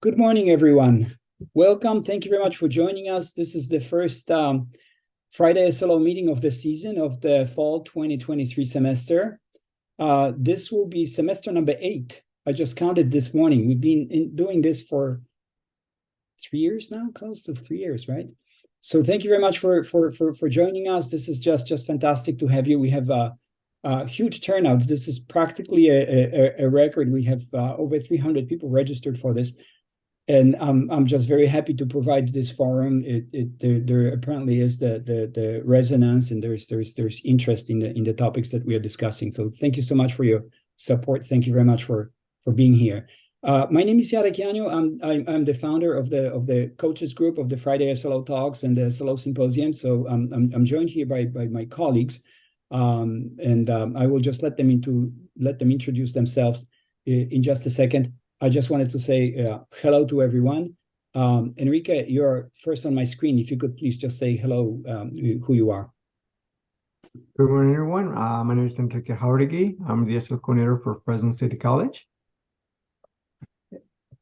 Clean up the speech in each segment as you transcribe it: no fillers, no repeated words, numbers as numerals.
Good morning, everyone. Welcome. Thank you very much for joining us. This is the first Friday SLO meeting of the season of the fall 2023 semester. This will be semester number 8. I just counted this morning. We've been doing this for 3 years now, close to 3 years, right? So thank you very much for joining us. This is just fantastic to have you. We have a huge turnout. This is practically a record. We have over 300 people registered for this. And I'm just very happy to provide this forum. There apparently is the resonance, and there's interest in the topics that we are discussing. So thank you so much for your support. Thank you very much for being here. My name is Jarek. I'm the founder of the coaches group of the Friday SLO Talks and the SLO Symposium. So I'm joined here by my colleagues, and I will just let them introduce themselves in just a second. I just wanted to say hello to everyone. Enrique, you're first on my screen. If you could please just say hello, who you are. Good morning, everyone. My name is Enrique Jauregui. I'm the SLO coordinator for Fresno State College.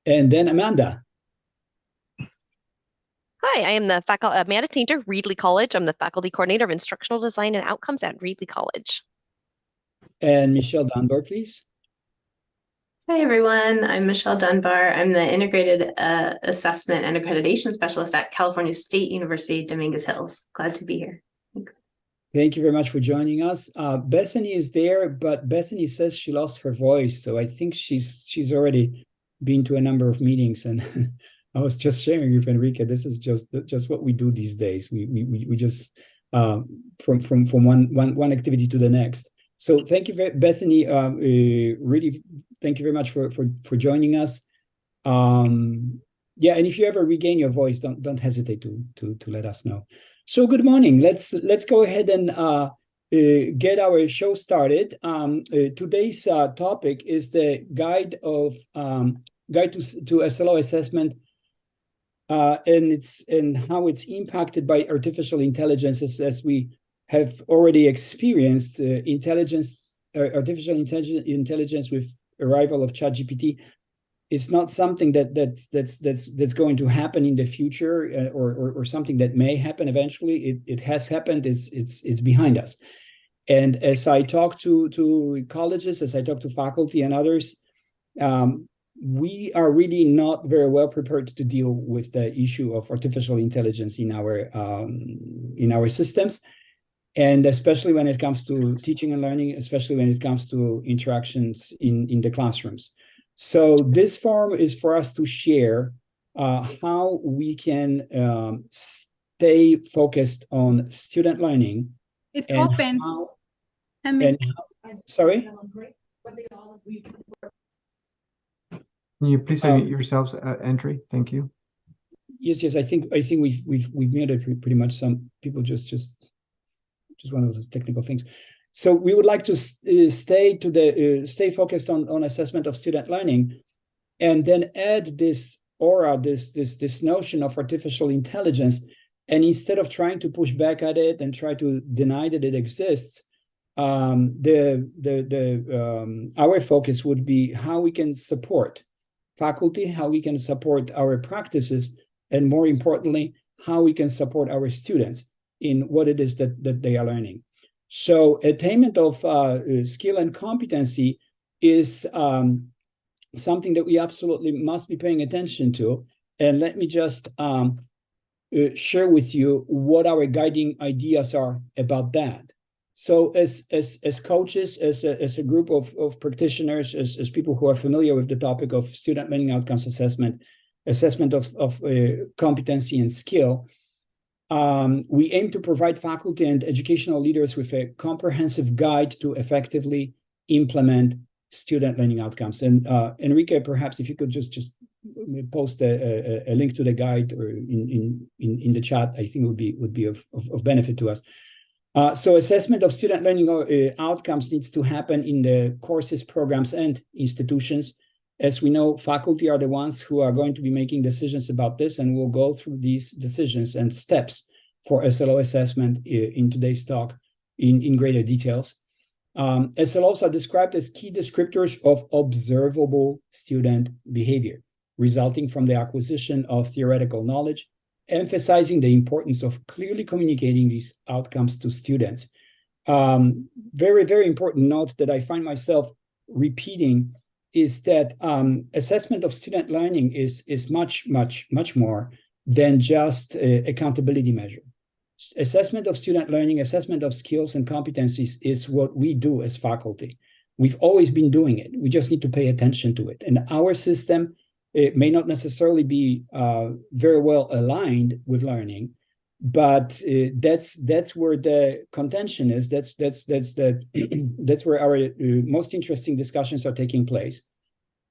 And then Amanda. Hi, I am the Amanda Tainter, Reedley College. I'm the faculty coordinator of instructional design and outcomes at Reedley College. And Michelle Dunbar, please. Hi, everyone. I'm Michelle Dunbar. I'm the Integrated Assessment and Accreditation Specialist at California State University, Dominguez Hills. Glad to be here. Thanks. Thank you very much for joining us. Bethany is there, but Bethany says she lost her voice. So I think she's already been to a number of meetings. And I was just sharing with Enrique, this is just what we do these days. We just from one activity to the next. So thank you, Bethany. Really, thank you very much for joining us. Yeah, and if you ever regain your voice, don't hesitate to let us know. So good morning. Let's go ahead and get our show started. Today's topic is the guide to SLO assessment, and how it's impacted by artificial intelligence, as we have already experienced artificial intelligence with arrival of ChatGPT. It's not something that's going to happen in the future, or something that may happen eventually. It has happened. It's behind us. And as I talk to colleges, as I talk to faculty and others, we are really not very well prepared to deal with the issue of artificial intelligence in our systems. And especially when it comes to teaching and learning, especially when it comes to interactions in the classrooms. So this forum is for us to share how we can stay focused on student learning. It's open. Sorry? Can you please unmute yourselves at entry? Thank you. Yes. I think we've muted pretty much. Some people just one of those technical things. So we would like to stay focused on assessment of student learning, and then add this aura, this notion of artificial intelligence. And instead of trying to push back at it and try to deny that it exists, our focus would be how we can support faculty, how we can support our practices, and more importantly, how we can support our students in what it is that they are learning. So attainment of skill and competency is something that we absolutely must be paying attention to. And let me just share with you what our guiding ideas are about that. So as coaches, as a group of practitioners, as people who are familiar with the topic of student learning outcomes assessment of competency and skill, we aim to provide faculty and educational leaders with a comprehensive guide to effectively implement student learning outcomes. And Enrique, perhaps if you could just post a link to the guide or in the chat, I think would be of benefit to us. So assessment of student learning outcomes needs to happen in the courses, programs, and institutions. As we know, faculty are the ones who are going to be making decisions about this, and we'll go through these decisions and steps for SLO assessment in today's talk in greater details. SLOs are described as key descriptors of observable student behavior. resulting from the acquisition of theoretical knowledge, emphasizing the importance of clearly communicating these outcomes to students. Very, very important note that I find myself repeating is that assessment of student learning is much, much, much more than just accountability measure. Assessment of student learning, assessment of skills and competencies is what we do as faculty. We've always been doing it. We just need to pay attention to it. And our system, it may not necessarily be very well aligned with learning, but that's where the contention is. That's where our most interesting discussions are taking place.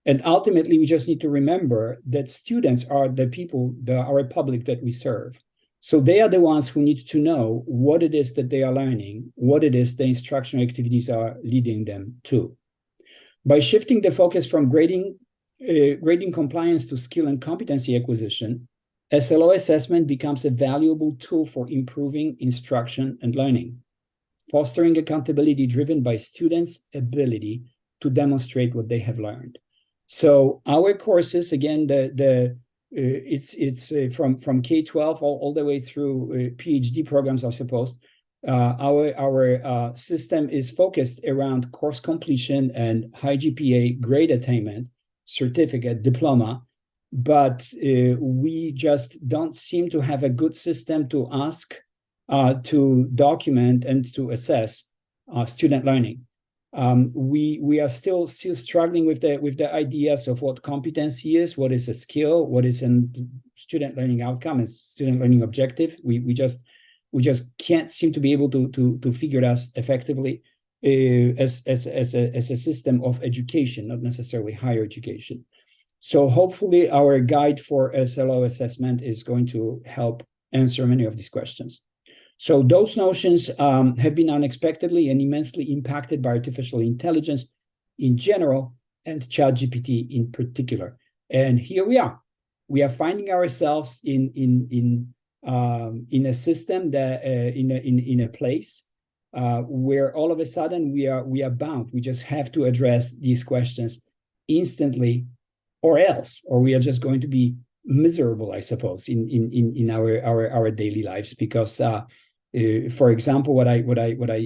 And ultimately, we just need to remember that students are the people, our public that we serve. So they are the ones who need to know what it is that they are learning, what it is the instructional activities are leading them to. By shifting the focus from grading compliance to skill and competency acquisition, SLO assessment becomes a valuable tool for improving instruction and learning, fostering accountability driven by students' ability to demonstrate what they have learned. So our courses, again, it's from K-12 all the way through PhD programs, I suppose. Our system is focused around course completion and high GPA, grade attainment, certificate, diploma, but we just don't seem to have a good system to ask, to document, and to assess student learning. We are still struggling with the ideas of what competency is, what is a skill, what is a student learning outcome, and student learning objective. We just can't seem to be able to figure it out effectively as a system of education, not necessarily higher education. So hopefully our guide for SLO assessment is going to help answer many of these questions. So those notions have been unexpectedly and immensely impacted by artificial intelligence in general and ChatGPT in particular. And here we are. We are finding ourselves in a system that in a place where all of a sudden we are bound. We just have to address these questions instantly, or we are just going to be miserable, I suppose, in our daily lives. Because, for example, what I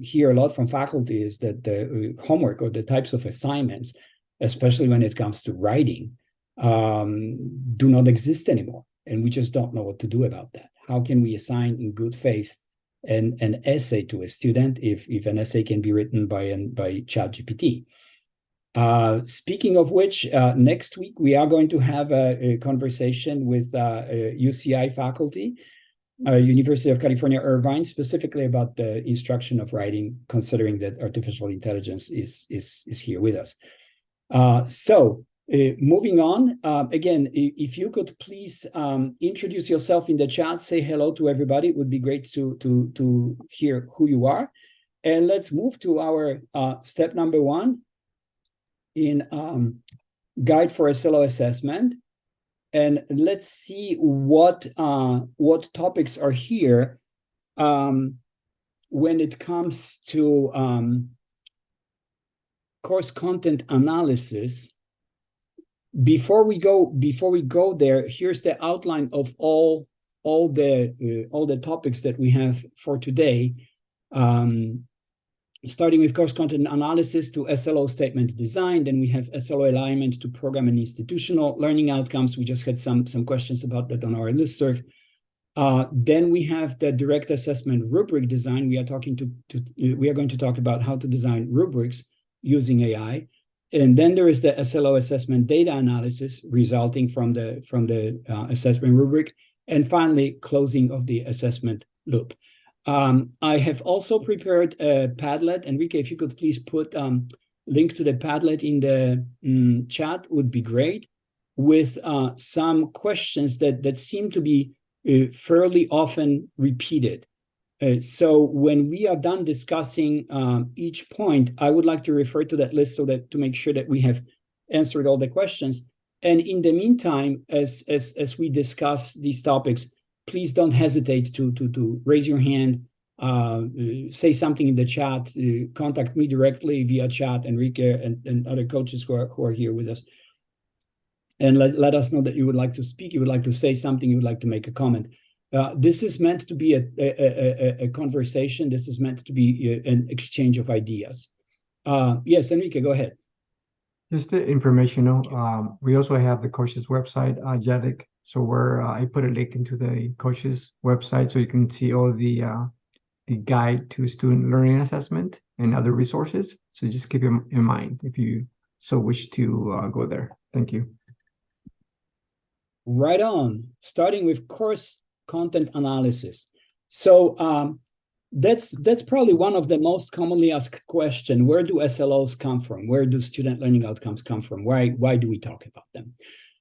hear a lot from faculty is that the homework or the types of assignments, especially when it comes to writing, do not exist anymore, and we just don't know what to do about that. How can we assign in good faith an essay to a student if an essay can be written by ChatGPT? Speaking of which, next week we are going to have a conversation with UCI faculty, University of California, Irvine, specifically about the instruction of writing, considering that artificial intelligence is here with us. So moving on, again, if you could please introduce yourself in the chat, say hello to everybody. It would be great to hear who you are. And let's move to our step number 1 in guide for SLO assessment. And let's see what topics are here when it comes to course content analysis. Before we go there, here's the outline of all the topics that we have for today. Starting with course content analysis to SLO statement design. Then we have SLO alignment to program and institutional learning outcomes. We just had some questions about that on our listserv. Then we have the direct assessment rubric design. We are going to talk about how to design rubrics using AI. And then there is the SLO assessment data analysis resulting from the assessment rubric. And finally, closing of the assessment loop. I have also prepared a Padlet. Enrique, if you could please put link to the Padlet in the chat, would be great, with some questions that seem to be fairly often repeated. So when we are done discussing each point, I would like to refer to that list to make sure that we have answered all the questions. And in the meantime, as we discuss these topics, please don't hesitate to raise your hand, say something in the chat, contact me directly via chat, Enrique and other coaches who are here with us. and let us know that you would like to speak, you would like to say something, you would like to make a comment. This is meant to be a conversation. This is meant to be an exchange of ideas. Yes, Enrique, go ahead. Just informational. We also have the coach's website, Jarek. So where I put a link into the coach's website so you can see all the guide to student learning assessment and other resources. So just keep it in mind if you so wish to go there. Thank you. Right on. Starting with course content analysis. So that's probably one of the most commonly asked questions. Where do SLOs come from? Where do student learning outcomes come from? Why do we talk about them?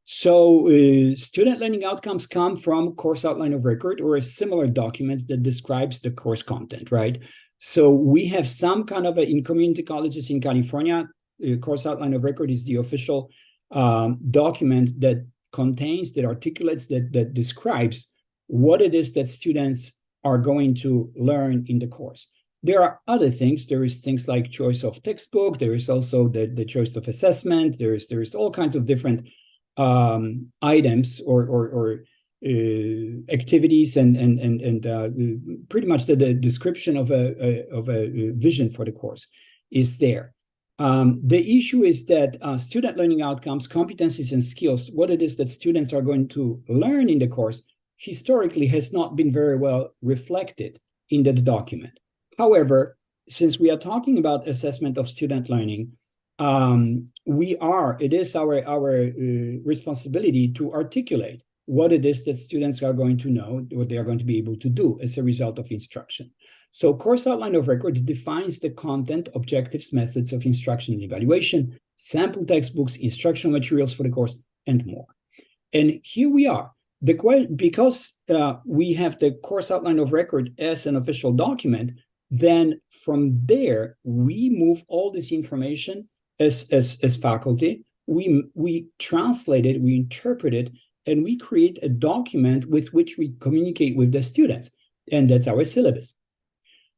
So student learning outcomes come from course outline of record or a similar document that describes the course content, right? So we have some kind of in community colleges in California, course outline of record is the official document that contains, that articulates, that describes what it is that students are going to learn in the course. There are other things. There is things like choice of textbook. There is also the choice of assessment. There is all kinds of different items or activities and pretty much the description of a vision for the course is there. The issue is that student learning outcomes, competencies, and skills, what it is that students are going to learn in the course, historically has not been very well reflected in the document. However, since we are talking about assessment of student learning, it is our responsibility to articulate what it is that students are going to know, what they are going to be able to do as a result of instruction. So course outline of record defines the content, objectives, methods of instruction and evaluation, sample textbooks, instructional materials for the course, and more. And here we are. Because we have the course outline of record as an official document, then from there, we move all this information as faculty, we translate it, we interpret it, and we create a document with which we communicate with the students, and that's our syllabus.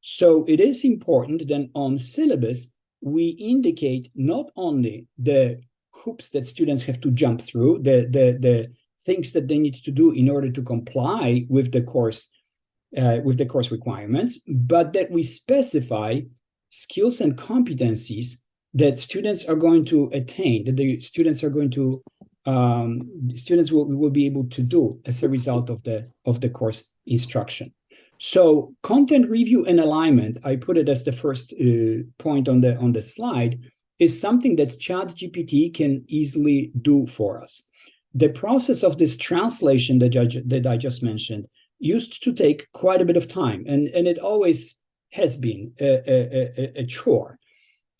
So it is important that on syllabus, we indicate not only the hoops that students have to jump through, the things that they need to do in order to comply with the course requirements, but that we specify skills and competencies that students are going to attain, that the students are going to students will be able to do as a result of the course instruction. So content review and alignment, I put it as the first point on the slide, is something that ChatGPT can easily do for us. The process of this translation that I just mentioned used to take quite a bit of time, and it always has been a chore.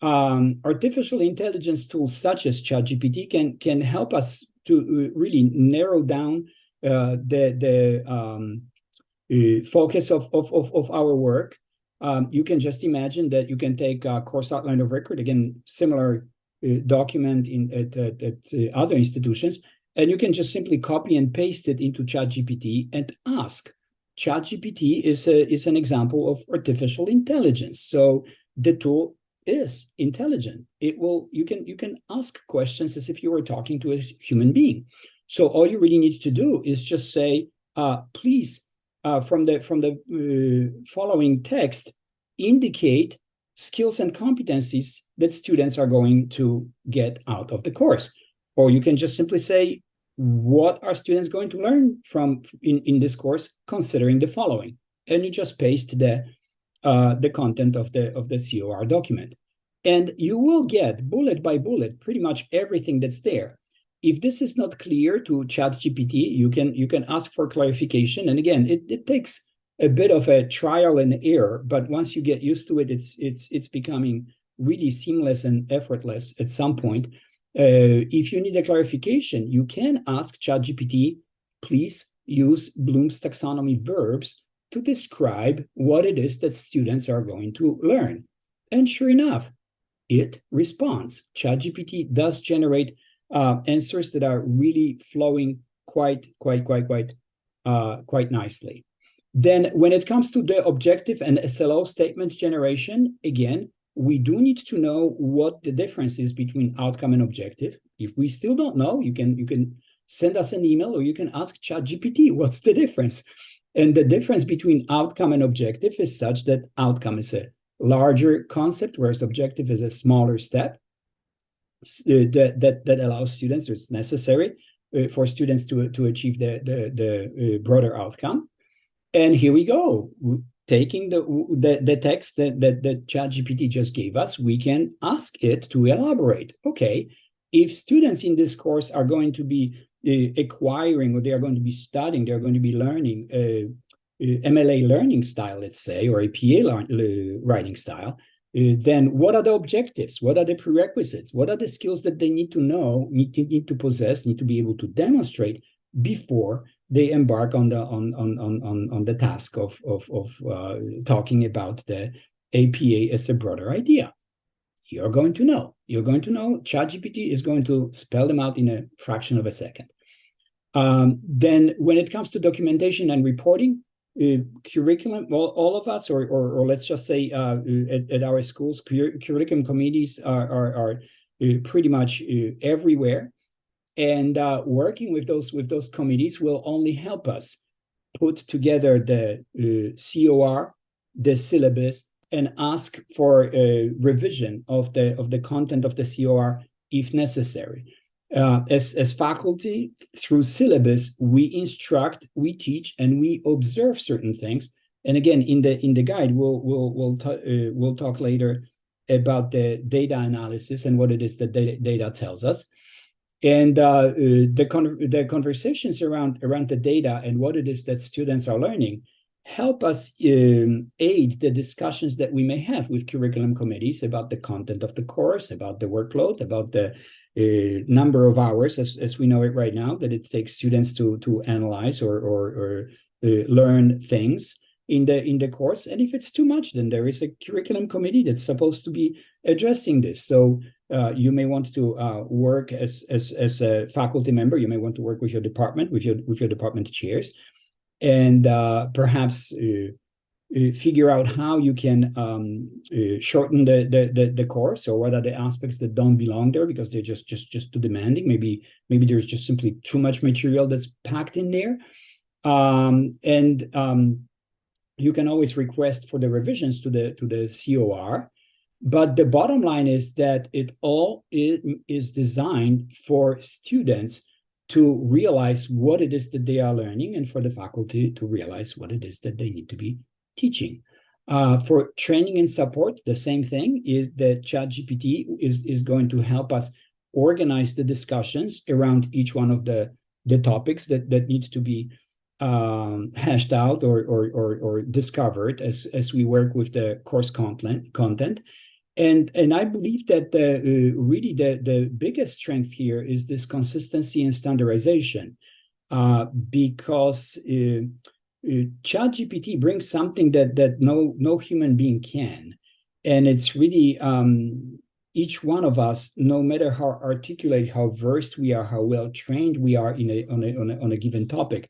Artificial intelligence tools such as ChatGPT can help us to really narrow down the focus of our work. You can just imagine that you can take a course outline of record, again, similar document at other institutions, and you can just simply copy and paste it into ChatGPT and ask. ChatGPT is an example of artificial intelligence. So the tool is intelligent. You can ask questions as if you were talking to a human being. So all you really need to do is just say, please, from the following text, indicate skills and competencies that students are going to get out of the course. Or you can just simply say, what are students going to learn from in this course, considering the following? And you just paste the content of the COR document. And you will get bullet by bullet pretty much everything that's there. If this is not clear to ChatGPT, you can ask for clarification. And again, it takes a bit of a trial and error, but once you get used to it, it's becoming really seamless and effortless at some point. If you need a clarification, you can ask ChatGPT, please use Bloom's taxonomy verbs to describe what it is that students are going to learn. And sure enough, it responds. ChatGPT does generate answers that are really flowing quite nicely. Then when it comes to the objective and SLO statement generation, again, we do need to know what the difference is between outcome and objective. If we still don't know, you can send us an email, or you can ask ChatGPT, what's the difference? And the difference between outcome and objective is such that outcome is a larger concept, whereas objective is a smaller step that allows students, or it's necessary for students to achieve the broader outcome. And here we go. Taking the text that ChatGPT just gave us, we can ask it to elaborate. Okay, if students in this course are going to be acquiring, or they are going to be studying, they're going to be learning MLA learning style, let's say, or a PA writing style, then what are the objectives? What are the prerequisites? What are the skills that they need to know, need to possess, need to be able to demonstrate before they embark on the task of talking about the APA as a broader idea? You're going to know. ChatGPT is going to spell them out in a fraction of a second. Then when it comes to documentation and reporting, curriculum, all of us, or let's just say at our schools, curriculum committees are pretty much everywhere. And working with those committees will only help us put together the COR, the syllabus, and ask for a revision of the content of the COR if necessary. As faculty, through syllabus, we instruct, we teach, and we observe certain things. And again, in the guide, we'll talk later about the data analysis and what it is that data tells us. And the conversations around the data and what it is that students are learning help us aid the discussions that we may have with curriculum committees about the content of the course, about the workload, about the number of hours, as we know it right now, that it takes students to analyze or learn things in the course. And if it's too much, then there is a curriculum committee that's supposed to be addressing this. So you may want to work as a faculty member. You may want to work with your department, with your department chairs, and perhaps figure out how you can shorten the course, or what are the aspects that don't belong there because they're just too demanding. Maybe there's just simply too much material that's packed in there, and you can always request for the revisions to the COR. But the bottom line is that it all is designed for students to realize what it is that they are learning, and for the faculty to realize what it is that they need to be teaching. For training and support, the same thing is that ChatGPT is going to help us organize the discussions around each one of the topics that need to be hashed out or discovered as we work with the course content. And I believe that really the biggest strength here is this consistency and standardization, because ChatGPT brings something that no human being can, and it's really each one of us, no matter how articulate, how versed we are, how well trained we are on a given topic,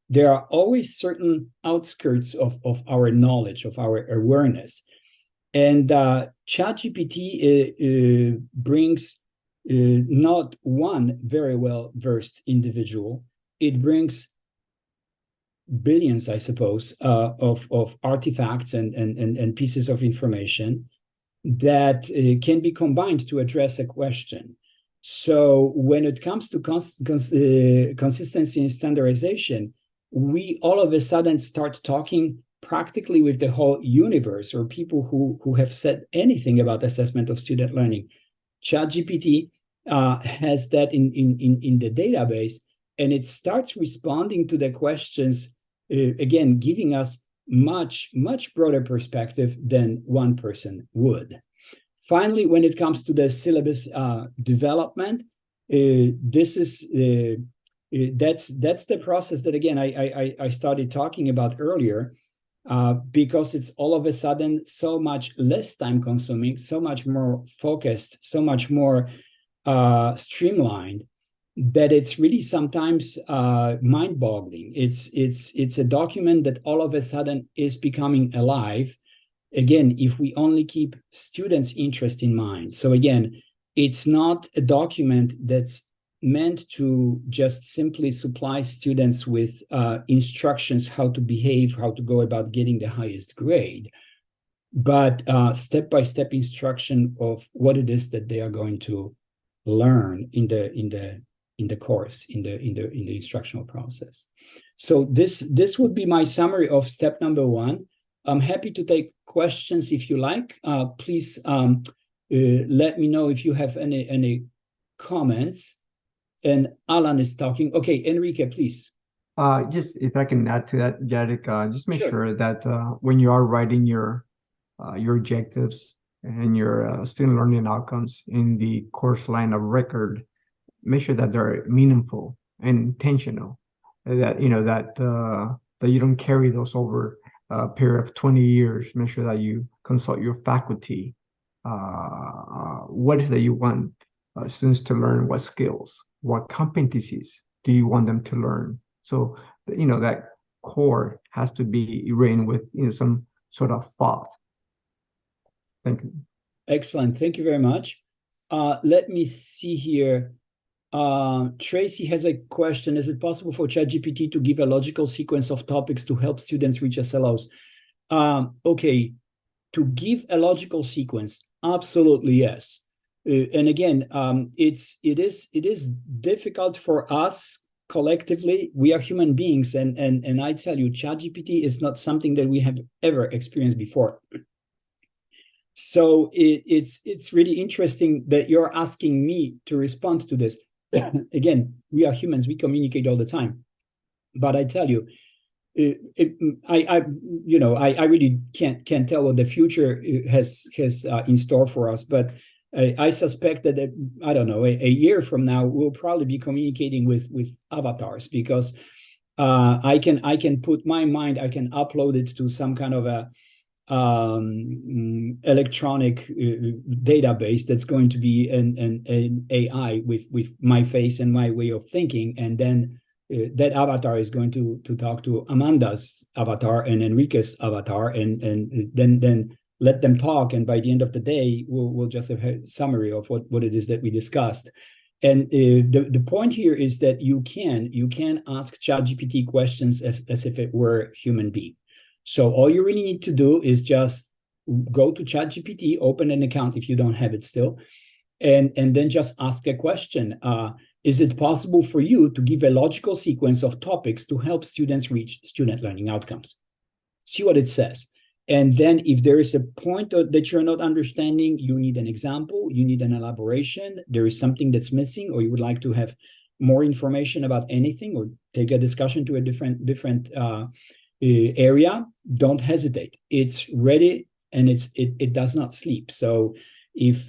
there are always certain outskirts of our knowledge, of our awareness. And ChatGPT brings not one very well-versed individual. It brings billions, I suppose, of artifacts and pieces of information that can be combined to address a question. So when it comes to consistency and standardization, we all of a sudden start talking practically with the whole universe, or people who have said anything about assessment of student learning. ChatGPT has that in the database, and it starts responding to the questions, again, giving us much broader perspective than one person would. Finally, when it comes to the syllabus development, this is that's the process that, again, I started talking about earlier. Because it's all of a sudden so much less time consuming, so much more focused, so much more streamlined, that it's really sometimes mind-boggling. It's a document that all of a sudden is becoming alive, again, if we only keep students' interest in mind. So again, it's not a document that's meant to just simply supply students with instructions how to behave, how to go about getting the highest grade, but step-by-step instruction of what it is that they are going to learn in the course, in the instructional process. So this would be my summary of step number 1. I'm happy to take questions if you like. Please let me know if you have any comments. And Alan is talking. Okay, Enrique, please. Just if I can add to that, Jarek, just make sure that when you are writing your objectives and your student learning outcomes in the course line of record, make sure that they're meaningful and intentional. That that you don't carry those over a period of 20 years. Make sure that you consult your faculty. What is that you want students to learn? What skills? What competencies do you want them to learn? So, that core has to be written with some sort of thought. Thank you. Excellent. Thank you very much. Let me see here. Tracy has a question. Is it possible for ChatGPT to give a logical sequence of topics to help students reach SLOs? Okay, to give a logical sequence, absolutely yes. And again, it is difficult for us collectively. We are human beings, and I tell you, ChatGPT is not something that we have ever experienced before. So it's really interesting that you're asking me to respond to this. Again, we are humans; we communicate all the time. But I tell you, I really can't tell what the future has in store for us, but I suspect that I don't know, a year from now we'll probably be communicating with avatars, because I can put my mind, I can upload it to some kind of a electronic database that's going to be an AI with my face and my way of thinking, and then that avatar is going to talk to Amanda's avatar and Enrique's avatar, and then let them talk, and by the end of the day, we'll just have a summary of what it is that we discussed. And the point here is that you can ask ChatGPT questions as if it were human being. So all you really need to do is just go to ChatGPT, open an account if you don't have it still, and then just ask a question. Is it possible for you to give a logical sequence of topics to help students reach student learning outcomes? See what it says. And then if there is a point that you're not understanding, you need an example, you need an elaboration, there is something that's missing, or you would like to have more information about anything, or take a discussion to a different area, don't hesitate. It's ready, and it does not sleep. So if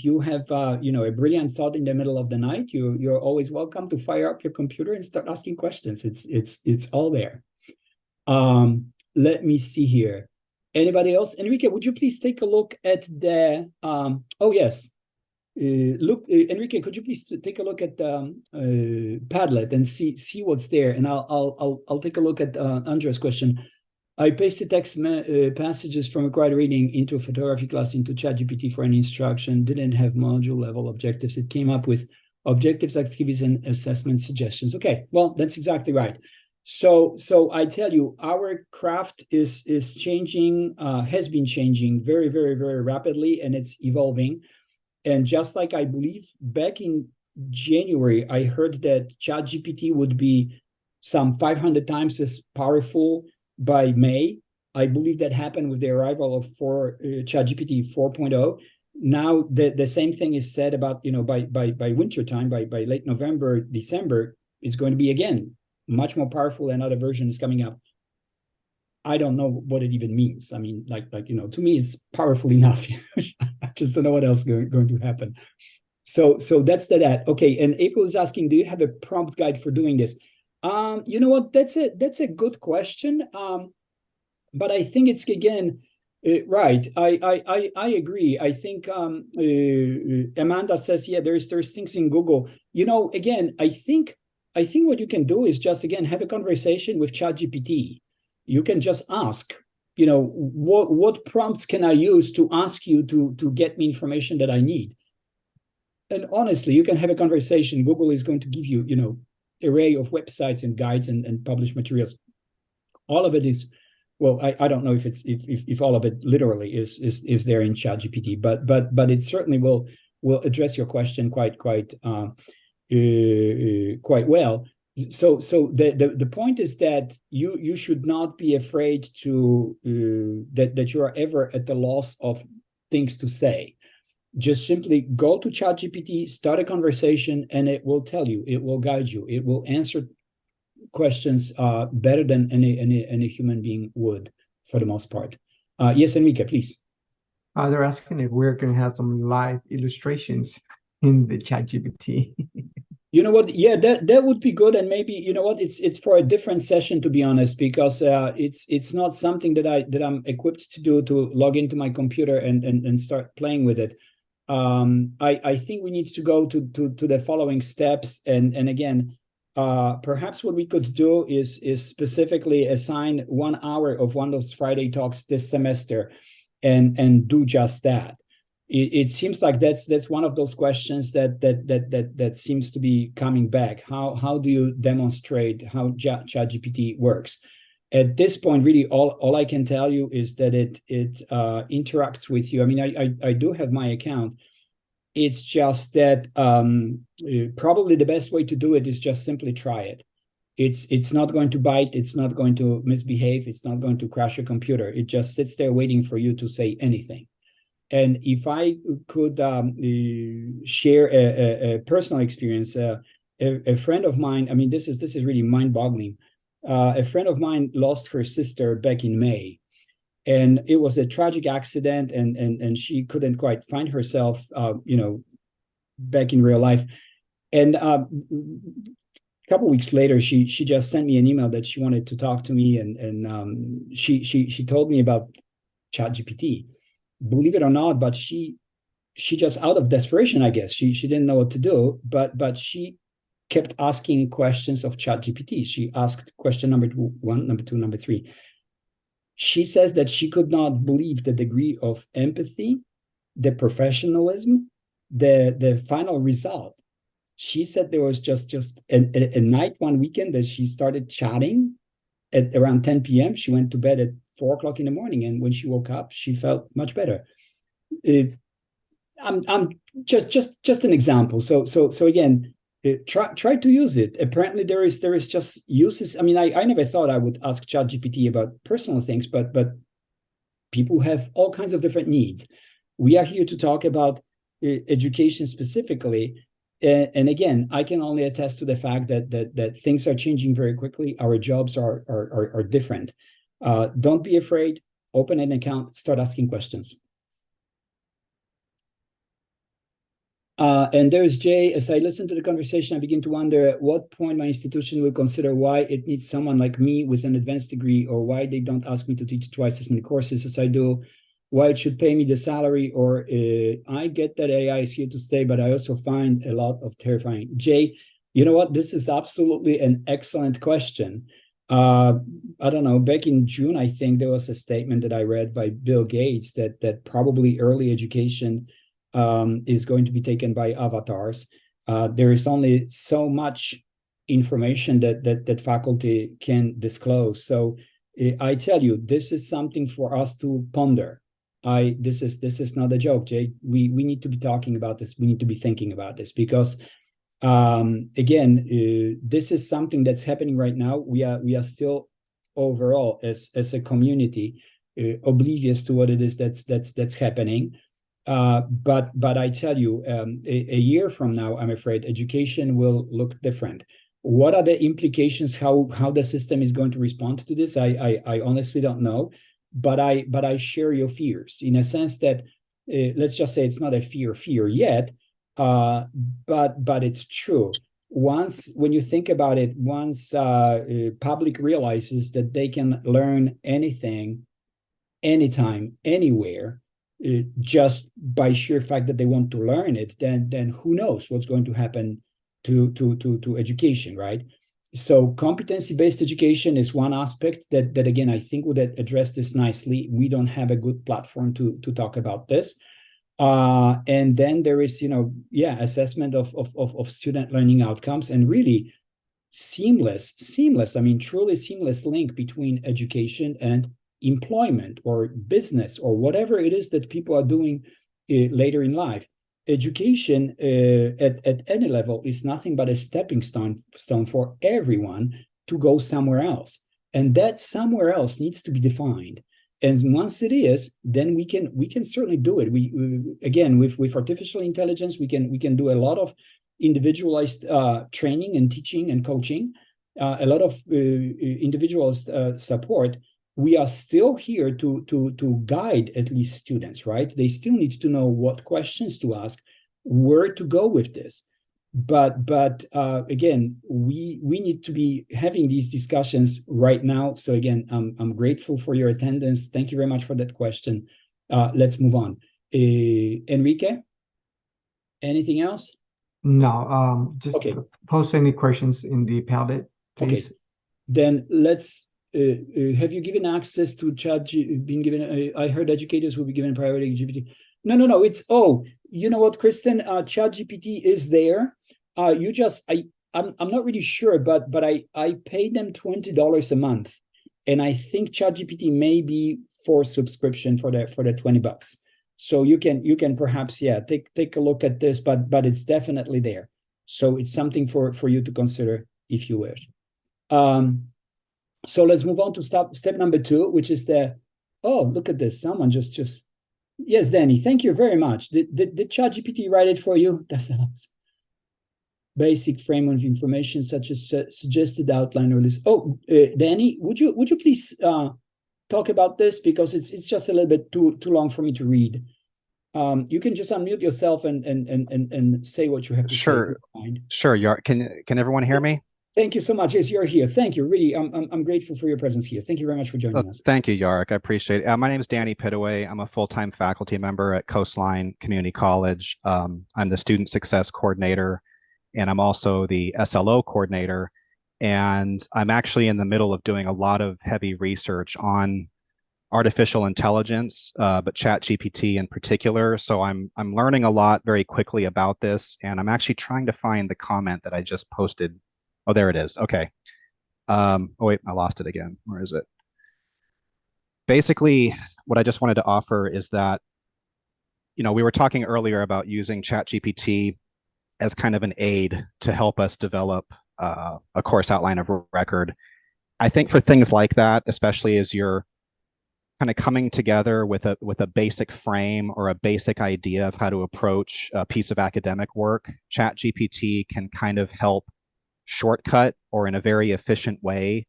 you have a brilliant thought in the middle of the night, you're always welcome to fire up your computer and start asking questions. It's all there. Let me see here. Anybody else? Enrique, would you please take a look at the oh yes. Enrique, could you please take a look at the Padlet and see what's there, and I'll take a look at Andrea's question. I pasted text passages from required reading into a photography class into ChatGPT for any instruction. Didn't have module level objectives. It came up with objectives, activities, and assessment suggestions. Okay, well, that's exactly right. So I tell you, our craft is changing, has been changing very, very, very rapidly, and it's evolving. And just like I believe back in January, I heard that ChatGPT would be some 500 times as powerful by May. I believe that happened with the arrival of ChatGPT 4.0. Now the same thing is said about, by winter time, by late November, December, it's going to be again much more powerful. Another version is coming up. I don't know what it even means. I mean, to me, it's powerful enough. I just don't know what else is going to happen. So that's that. Okay, and April is asking, do you have a prompt guide for doing this? You know what? That's a good question. But I think it's, again, right. I agree. I think Amanda says, yeah, there's things in Google. Again, I think what you can do is just, again, have a conversation with ChatGPT. You can just ask, what prompts can I use to ask you to get me information that I need? And honestly, you can have a conversation. Google is going to give you, array of websites and guides and published materials. All of it is, well, I don't know if all of it literally is there in ChatGPT, but it certainly will address your question quite well. So the point is that you should not be afraid to that you are ever at the loss of things to say. Just simply go to ChatGPT, start a conversation, and it will tell you, it will guide you, it will answer questions better than any human being would, for the most part. Yes, Enrique, please. They're asking if we're going to have some live illustrations in the ChatGPT. You know what? Yeah, that would be good, and maybe it's for a different session, to be honest, because it's not something that I'm equipped to do, to log into my computer and start playing with it. I think we need to go to the following steps, and again, perhaps what we could do is specifically assign 1 hour of one of those Friday talks this semester, and do just that. It seems like that's one of those questions that seems to be coming back. How do you demonstrate how ChatGPT works? At this point, really, all I can tell you is that it interacts with you. I mean, I do have my account. It's just that probably the best way to do it is just simply try it. It's not going to bite. It's not going to misbehave. It's not going to crash your computer. It just sits there waiting for you to say anything. And if I could share a personal experience, a friend of mine, I mean, this is really mind-boggling. A friend of mine lost her sister back in May, and it was a tragic accident, and she couldn't quite find herself, back in real life. And a couple of weeks later, she just sent me an email that she wanted to talk to me, and she told me about ChatGPT. Believe it or not, but she just, out of desperation, I guess, she didn't know what to do, but she kept asking questions of ChatGPT. She asked question number 1, number 2, number 3. She says that she could not believe the degree of empathy, the professionalism, the final result. She said there was just a night one weekend that she started chatting at around 10 p.m. She went to bed at 4 o'clock in the morning, and when she woke up, she felt much better. I'm just an example. So again, try to use it. Apparently, there is just uses. I mean, I never thought I would ask ChatGPT about personal things, but people have all kinds of different needs. We are here to talk about education specifically. And again, I can only attest to the fact that things are changing very quickly. Our jobs are different. Don't be afraid. Open an account. Start asking questions. And there's Jay. As I listen to the conversation, I begin to wonder at what point my institution will consider why it needs someone like me with an advanced degree, or why they don't ask me to teach twice as many courses as I do, why it should pay me the salary, or I get that AI is here to stay, but I also find a lot of terrifying. Jay, you know what? This is absolutely an excellent question. I don't know, back in June, I think there was a statement that I read by Bill Gates that probably early education is going to be taken by avatars. There is only so much information that faculty can disclose. So I tell you, this is something for us to ponder. This is not a joke, Jay. We need to be talking about this. We need to be thinking about this, because again, this is something that's happening right now. We are still overall as a community oblivious to what it is that's happening. But I tell you, a year from now, I'm afraid education will look different. What are the implications? How the system is going to respond to this? I honestly don't know. But I share your fears in a sense that let's just say it's not a fear yet, but it's true. When you think about it, once public realizes that they can learn anything, anytime, anywhere, just by sheer fact that they want to learn it, then who knows what's going to happen to education, right? So competency-based education is one aspect that again, I think would address this nicely. We don't have a good platform to talk about this. And then there is, assessment of student learning outcomes, and really seamless, I mean, truly seamless link between education and employment or business or whatever it is that people are doing later in life. Education at any level is nothing but a stepping stone for everyone to go somewhere else. And that somewhere else needs to be defined. And once it is, then we can certainly do it. We again, with artificial intelligence, we can do a lot of individualized training and teaching and coaching, a lot of individualized support. We are still here to guide at least students, right? They still need to know what questions to ask, where to go with this. But again, we need to be having these discussions right now. So again, I'm grateful for your attendance. Thank you very much for that question. Let's move on. Enrique, anything else? No, just Okay. post any questions in the Padlet, please. Okay. Then let's. Have you given access to been given? I heard educators will be given priority GPT. No. It's you know what, Kristen? ChatGPT is there. I'm not really sure, but I pay them $20 a month, and I think ChatGPT may be for subscription for the $20. So you can perhaps take a look at this, but it's definitely there. So it's something for you to consider if you wish. So let's move on to step number 2, which is look at this. Someone just yes, Danny, thank you very much. Did ChatGPT write it for you? That's awesome. Basic framework of information such as suggested outline or list. Danny, would you please talk about this, because it's just a little bit too long for me to read. You can just unmute yourself and say what you have to say. Sure. Can everyone hear me? Thank you so much. Yes, you're here. Thank you. Really, I'm grateful for your presence here. Thank you very much for joining us. Thank you, Jarek. I appreciate it. My name is Danny Pitaway. I'm a full-time faculty member at Coastline Community College. I'm the Student Success Coordinator, and I'm also the SLO Coordinator. And I'm actually in the middle of doing a lot of heavy research on artificial intelligence, but ChatGPT in particular. So I'm learning a lot very quickly about this, and I'm actually trying to find the comment that I just posted. Oh, there it is. Okay. Oh, wait, I lost it again. Where is it? Basically, what I just wanted to offer is that, we were talking earlier about using ChatGPT as kind of an aid to help us develop a course outline of record. I think for things like that, especially as you're kind of coming together with a basic frame or a basic idea of how to approach a piece of academic work, ChatGPT can kind of help shortcut or in a very efficient way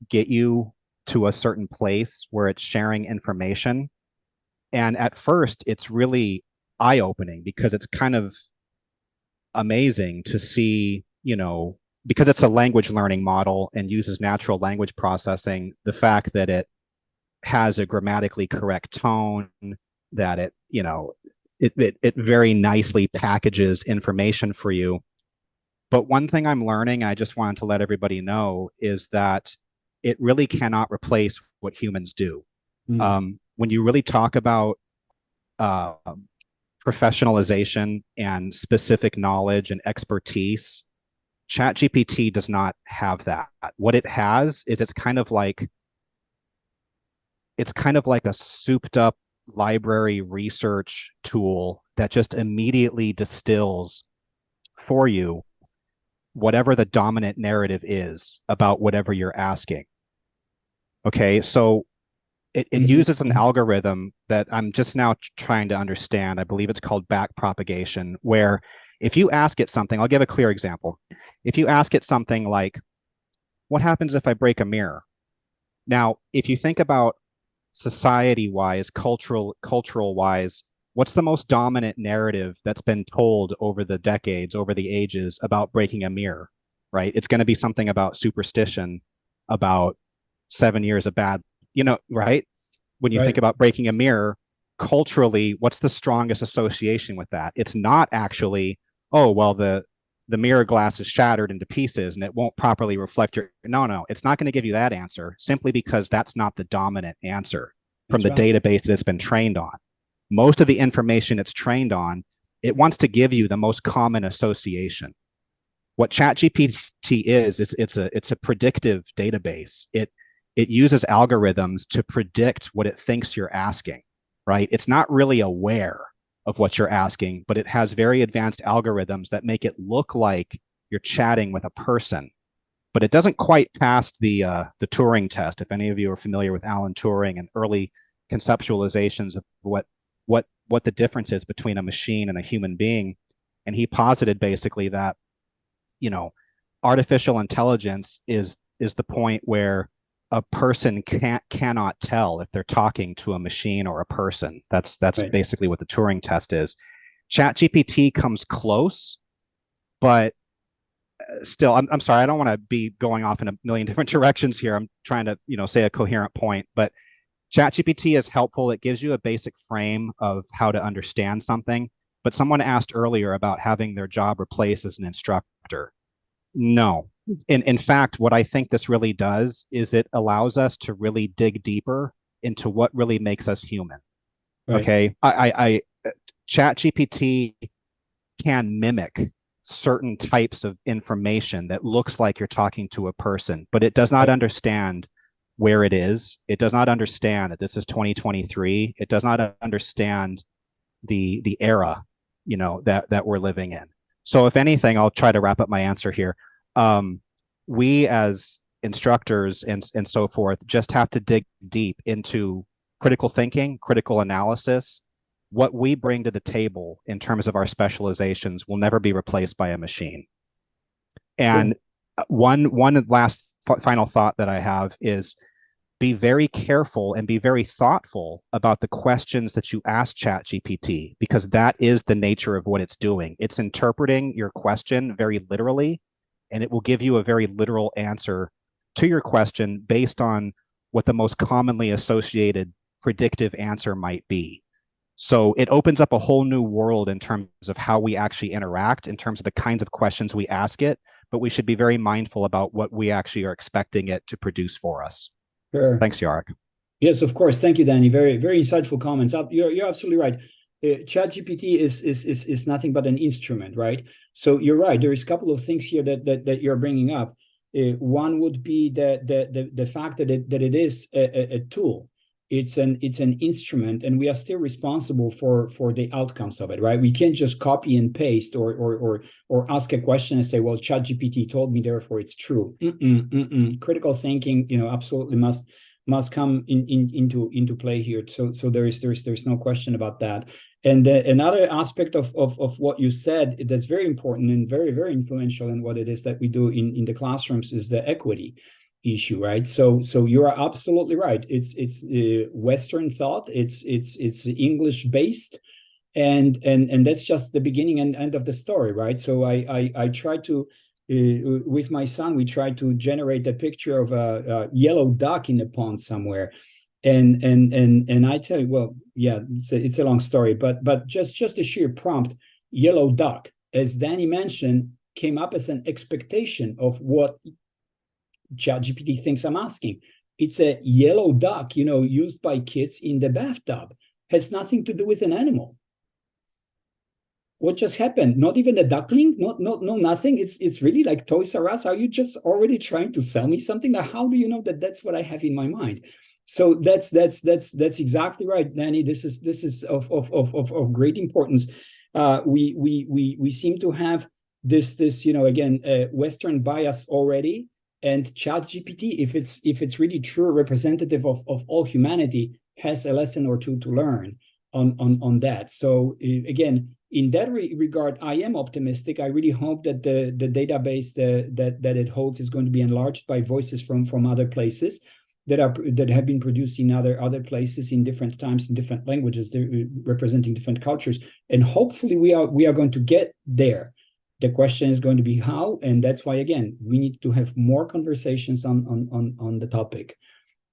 get you to a certain place where it's sharing information. And at first, it's really eye-opening, because it's kind of amazing to see, because it's a language learning model and uses natural language processing, the fact that it has a grammatically correct tone, that it very nicely packages information for you. But one thing I'm learning, I just wanted to let everybody know, is that it really cannot replace what humans do. When you really talk about professionalization and specific knowledge and expertise, ChatGPT does not have that. What it has is it's kind of like a souped up library research tool that just immediately distills for you whatever the dominant narrative is about whatever you're asking. Okay, so it uses an algorithm that I'm just now trying to understand. I believe it's called backpropagation, where if you ask it something, I'll give a clear example. If you ask it something like, what happens if I break a mirror? Now, if you think about society-wise, cultural-wise, what's the most dominant narrative that's been told over the decades, over the ages, about breaking a mirror, right? It's going to be something about superstition, about 7 years of bad, right? When you think about breaking a mirror, culturally, what's the strongest association with that? It's not actually, oh, well, the mirror glass is shattered into pieces and it won't properly reflect your, no, it's not going to give you that answer, simply because that's not the dominant answer from the database that it's been trained on. most of the information it's trained on, it wants to give you the most common association. What ChatGPT is it's a predictive database. It uses algorithms to predict what it thinks you're asking, right? It's not really aware of what you're asking, but it has very advanced algorithms that make it look like you're chatting with a person. But it doesn't quite pass the Turing test. If any of you are familiar with Alan Turing and early conceptualizations of what the difference is between a machine and a human being, and he posited basically that, you know, artificial intelligence is the point where a person cannot tell if they're talking to a machine or a person. That's Right. basically what the Turing test is. ChatGPT comes close, but still, I'm sorry, I don't want to be going off in a million different directions here. I'm trying to, you know, say a coherent point, but ChatGPT is helpful. It gives you a basic frame of how to understand something. But someone asked earlier about having their job replaced as an instructor. No. In fact, what I think this really does is it allows us to really dig deeper into what really makes us human. Right. Okay. ChatGPT can mimic certain types of information that looks like you're talking to a person, but it does not Right. understand where it is. It does not understand that this is 2023. It does not understand the era, you know, that we're living in. So if anything, I'll try to wrap up my answer here. We as instructors and so forth just have to dig deep into critical thinking, critical analysis. What we bring to the table in terms of our specializations will never be replaced by a machine. And one last final thought that I have is be very careful and be very thoughtful about the questions that you ask ChatGPT, because that is the nature of what it's doing. It's interpreting your question very literally, and it will give you a very literal answer to your question based on what the most commonly associated predictive answer might be. So it opens up a whole new world in terms of how we actually interact, in terms of the kinds of questions we ask it, but we should be very mindful about what we actually are expecting it to produce for us. Sure. Thanks, Jarek. Yes, of course. Thank you, Danny. Very, very insightful comments. You're absolutely right. ChatGPT is nothing but an instrument, right? So you're right. There is a couple of things here that you're bringing up. One would be the fact that it is a tool. It's an instrument, and we are still responsible for the outcomes of it, right? We can't just copy and paste or ask a question and say, well, ChatGPT told me, therefore it's true. Critical thinking, you know, absolutely must come into play here. So there's no question about that. And another aspect of what you said that's very important and very, very influential in what it is that we do in the classrooms is the equity issue, right? So you are absolutely right. It's Western thought. It's English based, and that's just the beginning and end of the story, right? So I try to with my son, we tried to generate a picture of a yellow duck in a pond somewhere, and I tell you, well, yeah, it's a long story, but just a sheer prompt, yellow duck, as Danny mentioned, came up as an expectation of what ChatGPT thinks I'm asking. It's a yellow duck, you know, used by kids in the bathtub. Has nothing to do with an animal. What just happened? Not even a duckling? No, nothing. It's really like Toys R Us. Are you just already trying to sell me something? Now, how do you know that that's what I have in my mind? So that's exactly right, Danny. This is of great importance. We seem to have this you know, again, Western bias already. And ChatGPT, if it's really true representative of all humanity, has a lesson or two to learn on that. So again, in that regard, I am optimistic. I really hope that the database that it holds is going to be enlarged by voices from other places that have been produced in other places in different times in different languages, representing different cultures, and hopefully we are going to get there. The question is going to be how, and that's why, again, we need to have more conversations on the topic.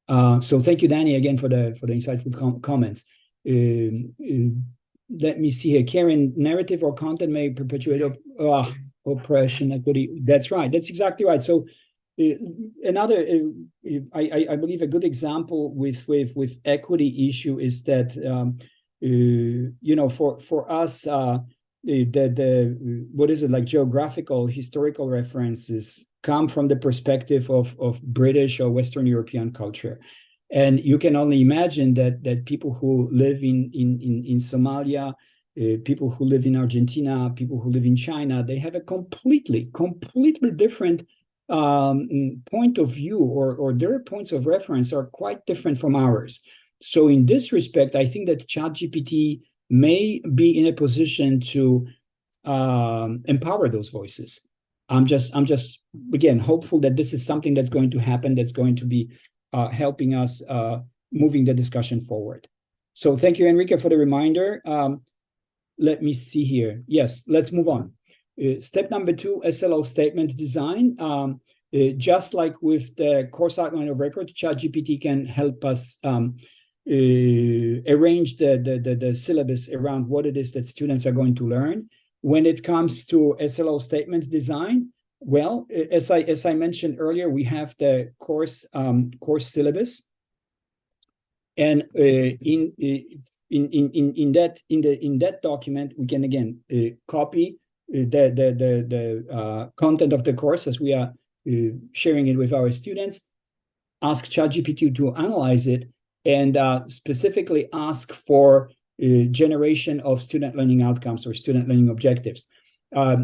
So thank you, Danny, again for the insightful comments. Let me see here. Karen, narrative or content may perpetuate oppression, equity. That's right. That's exactly right. So another, I believe a good example with equity issue is that for us, the what is it, like geographical, historical references come from the perspective of British or Western European culture. And you can only imagine that people who live in Somalia, people who live in Argentina, people who live in China, they have a completely different point of view, or their points of reference are quite different from ours. So in this respect, I think that ChatGPT may be in a position to empower those voices. I'm just again hopeful that this is something that's going to happen, that's going to be helping us moving the discussion forward. So thank you, Enrique, for the reminder. Let me see here. Yes, let's move on. Step number 2, SLO statement design. Just like with the course outline of record, ChatGPT can help us arrange the syllabus around what it is that students are going to learn. When it comes to SLO statement design, well, as I mentioned earlier, we have the course syllabus, and in that document we can again copy the content of the course as we are sharing it with our students, ask ChatGPT to analyze it, and specifically ask for generation of student learning outcomes or student learning objectives.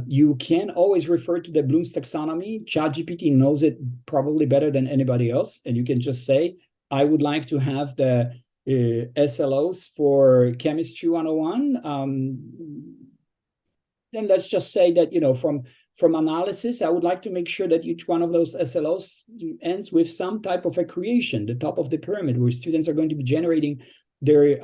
You can always refer to the Bloom's taxonomy. ChatGPT knows it probably better than anybody else, and you can just say, I would like to have the SLOs for Chemistry 101. Then let's just say that, from analysis, I would like to make sure that each one of those SLOs ends with some type of a creation, the top of the pyramid, where students are going to be generating their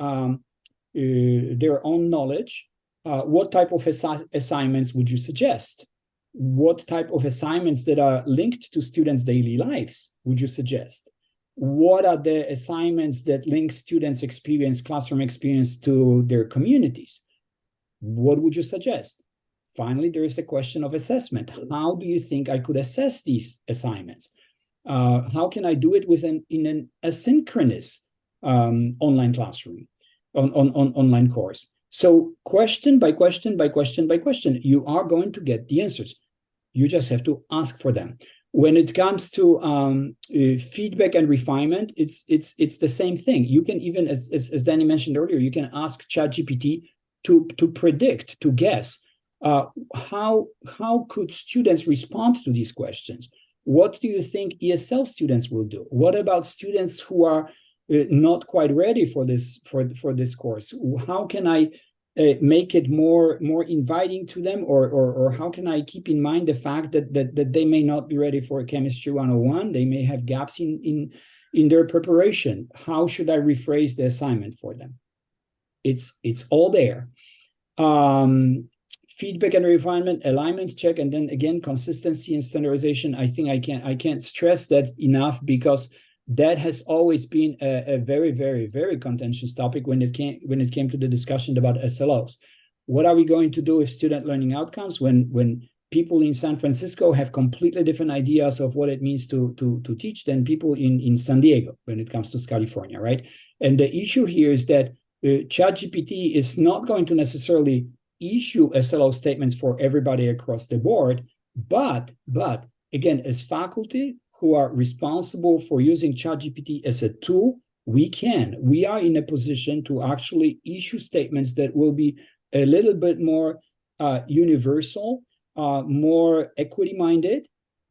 own knowledge. What type of assignments would you suggest? What type of assignments that are linked to students' daily lives would you suggest? What are the assignments that link students' experience, classroom experience, to their communities? What would you suggest? Finally, there is the question of assessment. How do you think I could assess these assignments? How can I do it in an asynchronous online classroom, online course? So question by question by question by question, you are going to get the answers. You just have to ask for them. When it comes to feedback and refinement, it's the same thing. You can even, as Danny mentioned earlier, you can ask ChatGPT to predict, to guess how could students respond to these questions. What do you think ESL students will do? What about students who are not quite ready for this course? How can I make it more inviting to them, or how can I keep in mind the fact that they may not be ready for Chemistry 101? They may have gaps in their preparation. How should I rephrase the assignment for them? It's all there. Feedback and refinement, alignment check, and then again consistency and standardization. I think I can't stress that enough, because that has always been a very, very, very contentious topic when it came to the discussion about SLOs. What are we going to do with student learning outcomes when people in San Francisco have completely different ideas of what it means to teach than people in San Diego when it comes to California, right? And the issue here is that ChatGPT is not going to necessarily issue SLO statements for everybody across the board, but again, as faculty who are responsible for using ChatGPT as a tool, we are in a position to actually issue statements that will be a little bit more universal, more equity-minded,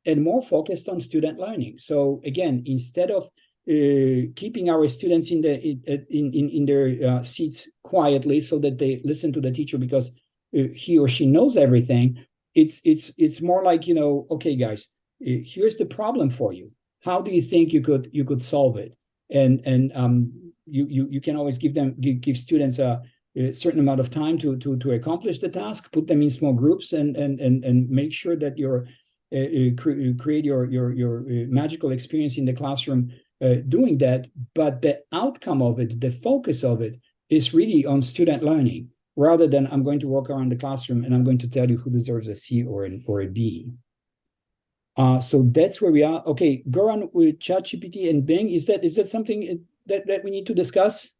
and more focused on student learning. So again, instead of keeping our students in their seats quietly so that they listen to the teacher because he or she knows everything, it's more like, okay, guys, here's the problem for you. How do you think you could solve it? And you can always give students a certain amount of time to accomplish the task, put them in small groups, and make sure that create your magical experience in the classroom doing that. But the outcome of it, the focus of it, is really on student learning, rather than I'm going to walk around the classroom and I'm going to tell you who deserves a C or a B. So that's where we are. Okay, Goran, with ChatGPT and Bing, is that something that we need to discuss?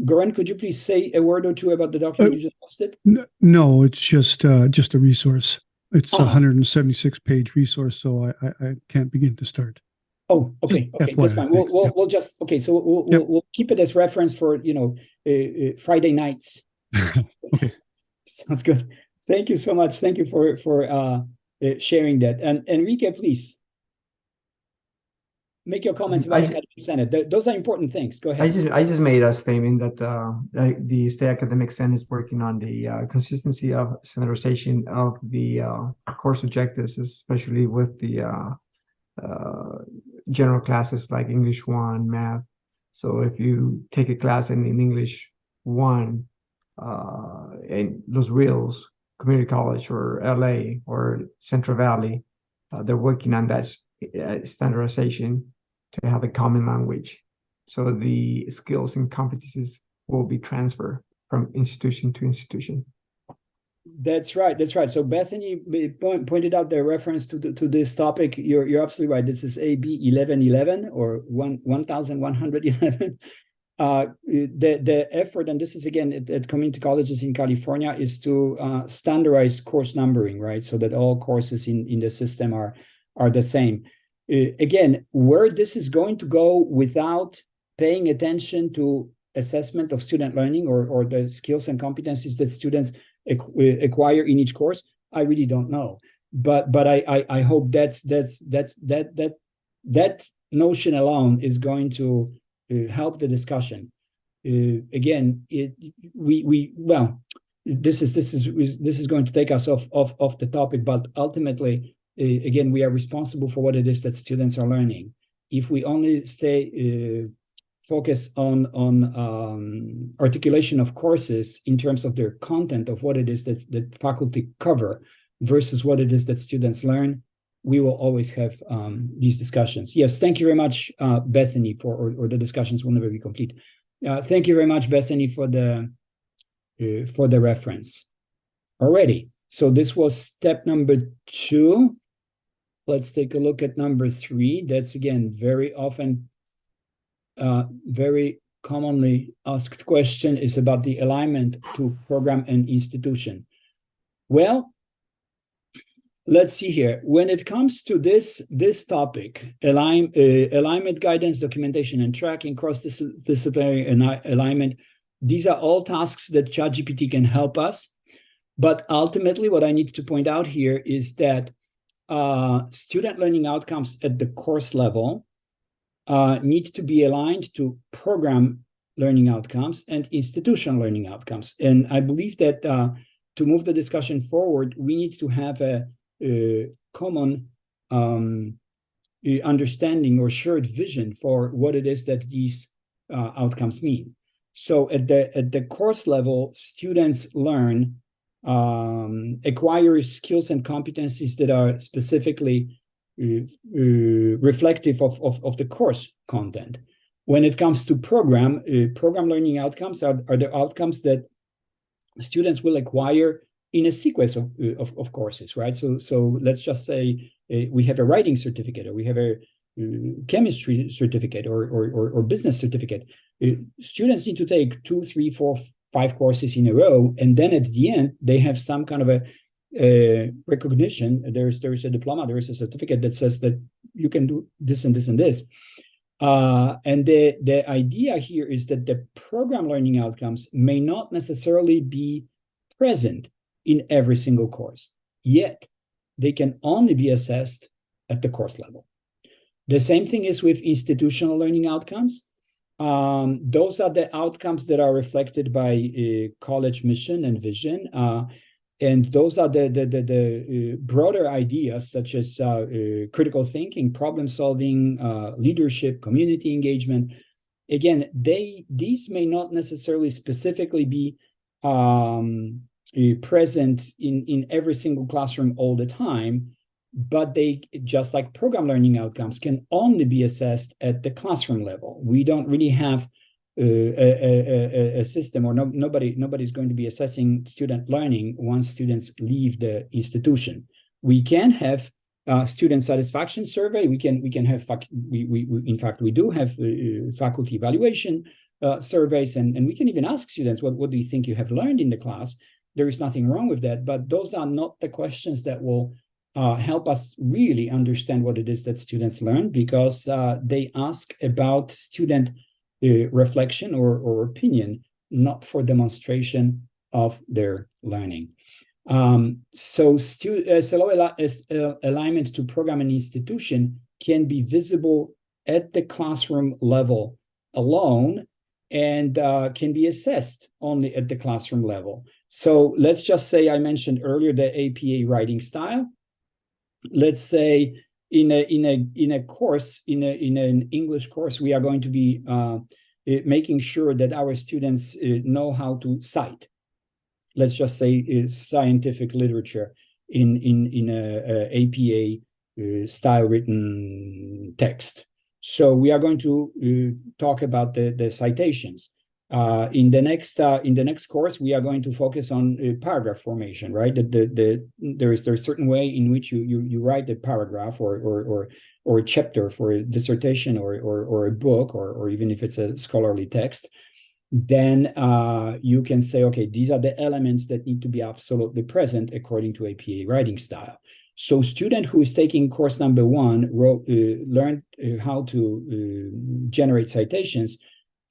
Goran, could you please say a word or two about the document you just posted? No, it's just a resource. It's a Oh. 176-page resource, so I can't begin to start. Oh, okay, Just okay, that's FYI, fine. thanks. Yep. We'll just so Yep. we'll keep it as reference for Friday nights. Okay. Sounds good. Thank you so much. Thank you for sharing that. And Enrique, please make your comments about academic senate. Those are important things. Go ahead. I just made a statement that the State Academic Senate is working on the consistency of standardization of the course objectives, especially with the general classes like English 1, math. So if you take a class in English 1 in Los Rios Community College or LA or Central Valley, they're working on that standardization to have a common language. So the skills and competencies will be transferred from institution to institution. That's right. That's right. So Bethany pointed out the reference to this topic. You're absolutely right. This is AB 1111 or 1111. The effort, and this is again at community colleges in California, is to standardize course numbering, right? So that all courses in the system are the same. Again, where this is going to go without paying attention to assessment of student learning or the skills and competencies that students acquire in each course, I really don't know. But I hope that notion alone is going to help the discussion. Again, this is going to take us off the topic, but ultimately, again, we are responsible for what it is that students are learning. If we only stay focus on articulation of courses in terms of their content of what it is that faculty cover versus what it is that students learn, we will always have these discussions. Yes, thank you very much, Bethany, or the discussions will never be complete. Thank you very much, Bethany, for the reference. Alrighty, so this was step number 2. Let's take a look at number 3. That's again very often, very commonly asked question is about the alignment to program and institution. Well, let's see here. When it comes to this topic, alignment, guidance, documentation, and tracking, cross-disciplinary alignment, these are all tasks that ChatGPT can help us. But ultimately, what I need to point out here is that student learning outcomes at the course level need to be aligned to program learning outcomes and institutional learning outcomes. And I believe that to move the discussion forward, we need to have a common understanding or shared vision for what it is that these outcomes mean. So at the course level, students learn, acquire skills and competencies that are specifically reflective of the course content. When it comes to program learning outcomes are the outcomes that students will acquire in a sequence of courses, right? So let's just say we have a writing certificate, or we have a chemistry certificate, or business certificate. Students need to take 2, 3, 4, 5 courses in a row, and then at the end they have some kind of a recognition. There's a diploma, there is a certificate that says that you can do this and this and this. And the idea here is that the program learning outcomes may not necessarily be present in every single course, yet they can only be assessed at the course level. The same thing is with institutional learning outcomes. Those are the outcomes that are reflected by college mission and vision. And those are the broader ideas such as critical thinking, problem solving, leadership, community engagement. Again, these may not necessarily specifically be present in every single classroom all the time, but they, just like program learning outcomes, can only be assessed at the classroom level. We don't really have a system, or nobody's going to be assessing student learning once students leave the institution. We can have student satisfaction survey. We can have we do have faculty evaluation. surveys, and we can even ask students, what do you think you have learned in the class? There is nothing wrong with that, but those are not the questions that will help us really understand what it is that students learn, because they ask about student reflection or opinion, not for demonstration of their learning. So SLO alignment to program and institution can be visible at the classroom level alone, and can be assessed only at the classroom level. So let's just say I mentioned earlier the APA writing style. Let's say in a course, in an English course, we are going to be making sure that our students know how to cite. Let's just say scientific literature in a APA style written text. So we are going to talk about the citations. In the next course, we are going to focus on paragraph formation, right? There's a certain way in which you write a paragraph or a chapter for a dissertation or a book, or even if it's a scholarly text. Then you can say, okay, these are the elements that need to be absolutely present according to APA writing style. So student who is taking course number 1 learned how to generate citations.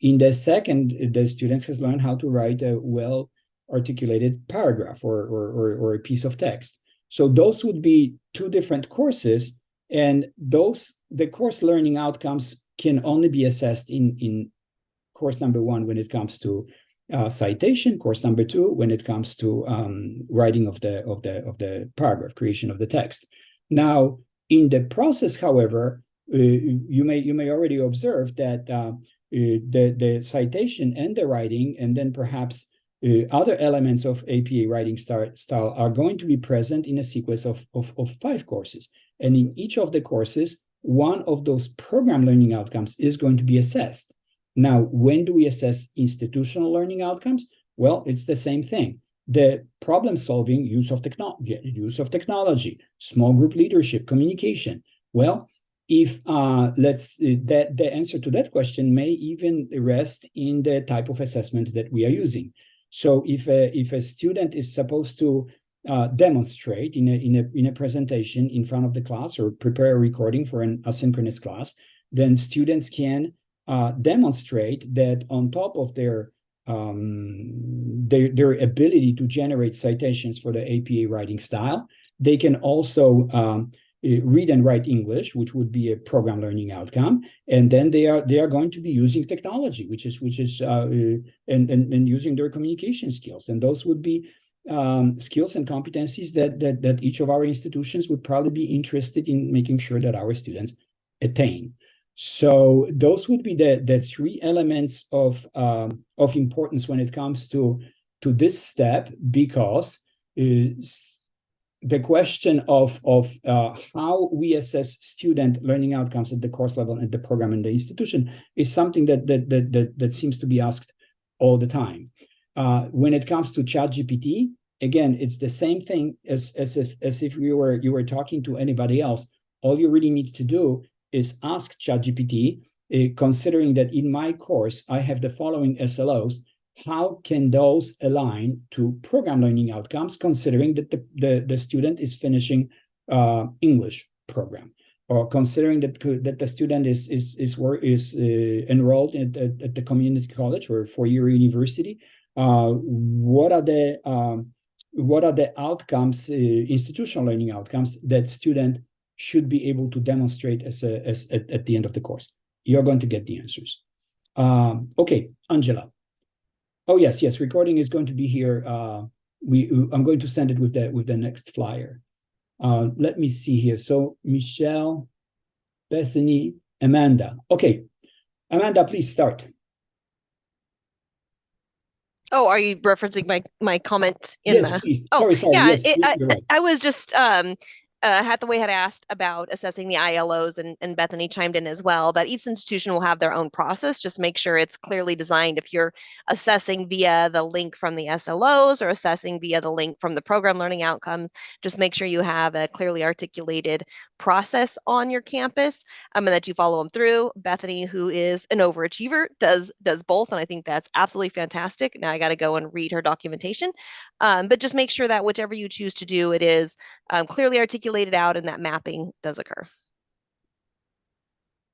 In the second, the student has learned how to write a well-articulated paragraph or a piece of text. So those would be 2 different courses, and the course learning outcomes can only be assessed in course number 1 when it comes to citation, course number 2 when it comes to writing of the paragraph, creation of the text. Now, in the process, however, you may already observe that the citation and the writing, and then perhaps other elements of APA writing style are going to be present in a sequence of 5 courses. And in each of the courses, one of those program learning outcomes is going to be assessed. Now, when do we assess institutional learning outcomes? Well, it's the same thing. The problem solving, use of technology, small group leadership, communication. Well, if the answer to that question may even rest in the type of assessment that we are using. So if a student is supposed to demonstrate in a presentation in front of the class, or prepare a recording for an asynchronous class, then students can demonstrate that on top of their ability to generate citations for the APA writing style, they can also read and write English, which would be a program learning outcome, and then they are going to be using technology, which is and using their communication skills, and those would be skills and competencies that each of our institutions would probably be interested in making sure that our students attain. So those would be the 3 elements of importance when it comes to this step, because the question of how we assess student learning outcomes at the course level, at the program, and the institution is something that seems to be asked all the time. When it comes to ChatGPT, again, it's the same thing as if you were talking to anybody else. All you really need to do is ask ChatGPT, considering that in my course I have the following SLOs, how can those align to program learning outcomes, considering that the student is finishing English program, or considering that the student is enrolled at the community college or 4-year university? What are the outcomes, institutional learning outcomes, that student should be able to demonstrate at the end of the course? You're going to get the answers. Okay, Angela. Oh yes, recording is going to be here. I'm going to send it with the next flyer. Let me see here. So Michelle, Bethany, Amanda. Okay, Amanda, please start. Oh, are you referencing my comment in yes, the? Please. Oh, sorry. yeah. Yes, you're right. I was just Hathaway had asked about assessing the ILOs, and Bethany chimed in as well, that each institution will have their own process. Just make sure it's clearly designed. If you're assessing via the link from the SLOs or assessing via the link from the program learning outcomes, just make sure you have a clearly articulated process on your campus, and that you follow them through. Bethany, who is an overachiever, does both, and I think that's absolutely fantastic. Now I got to go and read her documentation, but just make sure that whichever you choose to do, it is clearly articulated out and that mapping does occur.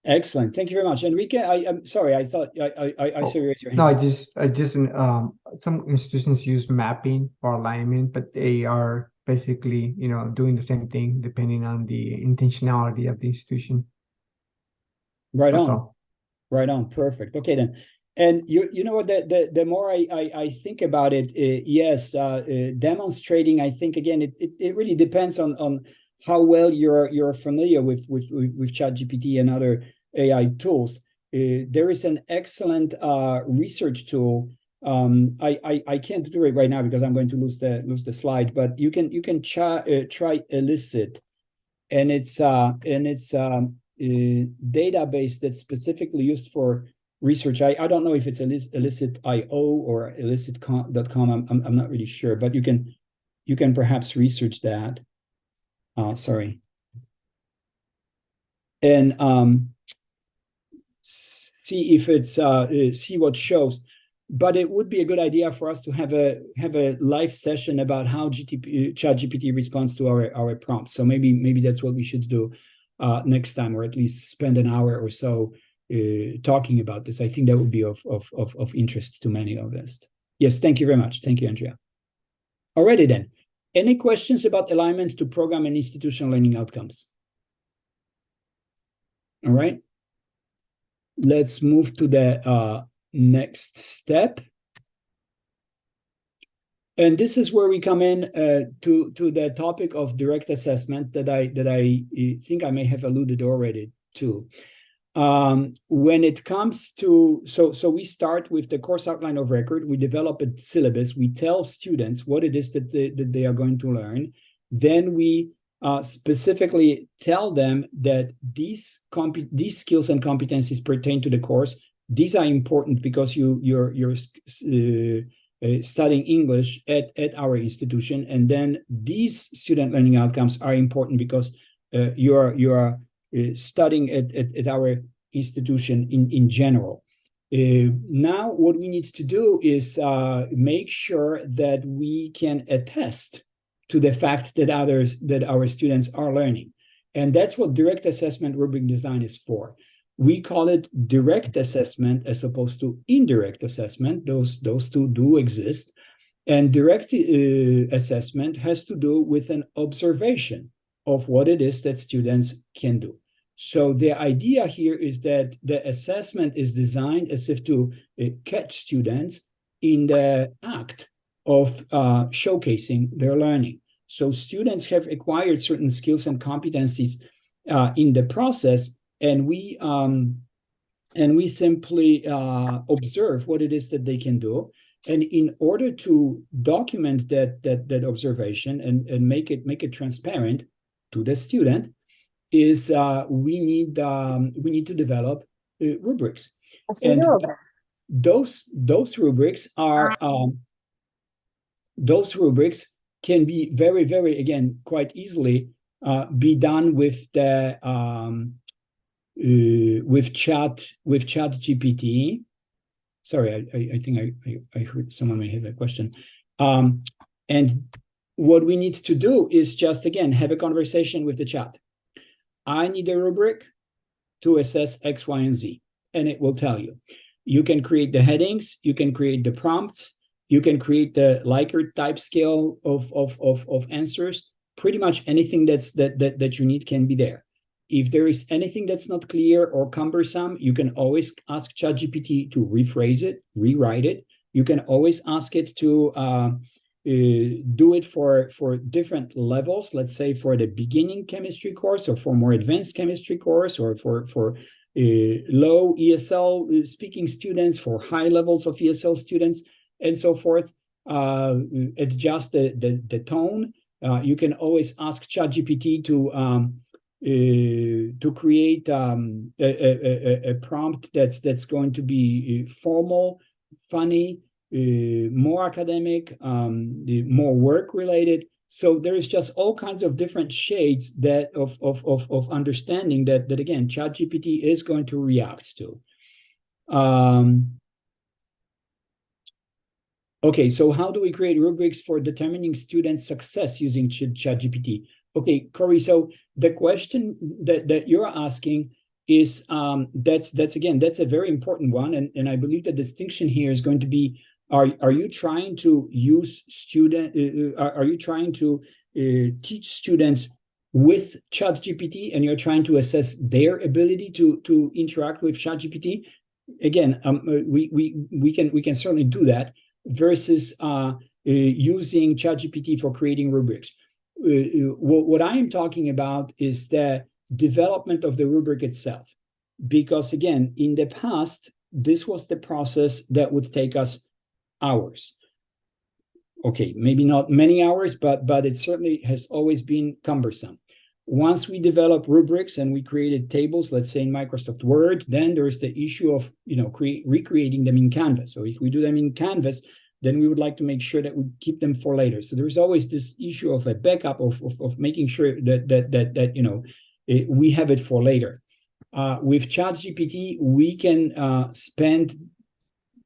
Excellent. Thank you very much. Enrique, I'm sorry, I thought I saw you raise your hand. No, I just some institutions use mapping or alignment, but they are basically, doing the same thing depending on the intentionality of the institution. Right That's on. all. Right on. Perfect. Okay then. And you know what, the more I think about it, yes, demonstrating, I think again, it really depends on how well you're familiar with ChatGPT and other AI tools. There is an excellent research tool. I can't do it right now because I'm going to lose the slide, but you can try Elicit, and it's a database that's specifically used for research. I don't know if it's Elicit.io or elicit.com. I'm not really sure, but you can perhaps research that. Sorry. And see if it's see what shows. But it would be a good idea for us to have a live session about how ChatGPT responds to our prompts. So maybe that's what we should do next time, or at least spend an hour or so talking about this. I think that would be of interest to many of us. Yes, thank you very much. Thank you, Andrea. Alrighty then. Any questions about alignment to program and institutional learning outcomes? All right. Let's move to the next step. And this is where we come in to the topic of direct assessment that I think I may have alluded already to. When it comes to, so we start with the course outline of record, we develop a syllabus, we tell students what it is that they are going to learn. Then we specifically tell them that these skills and competencies pertain to the course. These are important because you're studying English at our institution, and then these student learning outcomes are important because you are studying at our institution in general. Now, what we need to do is make sure that we can attest to the fact that our students are learning, and that's what direct assessment rubric design is for. We call it direct assessment as opposed to indirect assessment. Those two do exist, and direct assessment has to do with an observation of what it is that students can do. So the idea here is that the assessment is designed as if to catch students in the act of showcasing their learning. So students have acquired certain skills and competencies in the process, and we simply observe what it is that they can do. And in order to document that observation and make it transparent to the student, is we need to develop rubrics. And those rubrics are can be very, very, again, quite easily be done with the with ChatGPT. Sorry, I think I heard someone may have a question. And what we need to do is just, again, have a conversation with the chat. I need a rubric to assess X, Y, and Z, and it will tell you. You can create the headings, you can create the prompts, you can create the Likert type scale of answers. Pretty much anything that you need can be there. If there is anything that's not clear or cumbersome, you can always ask ChatGPT to rephrase it, rewrite it. You can always ask it to do it for different levels. Let's say for the beginning chemistry course, or for more advanced chemistry course, or for low ESL speaking students, for high levels of ESL students, and so forth. Adjust the tone, You can always ask ChatGPT to create a prompt that's going to be formal, funny, more academic, more work related. So there is just all kinds of different shades of understanding that again ChatGPT is going to react to. Okay, so how do we create rubrics for determining student success using ChatGPT? Okay, Corey, so the question that you're asking is that's a very important one, and I believe the distinction here is going to be: are you trying to use are you trying to teach students with ChatGPT, and you're trying to assess their ability to interact with ChatGPT? Again, we can certainly do that, versus using ChatGPT for creating rubrics. What I am talking about is the development of the rubric itself, because again, in the past, this was the process that would take us hours. Okay, maybe not many hours, but it certainly has always been cumbersome. Once we developed rubrics and we created tables, let's say in Microsoft Word, then there's the issue of recreating them in Canvas. So if we do them in Canvas, then we would like to make sure that we keep them for later. So there's always this issue of a backup of making sure that we have it for later. With ChatGPT, we can spend,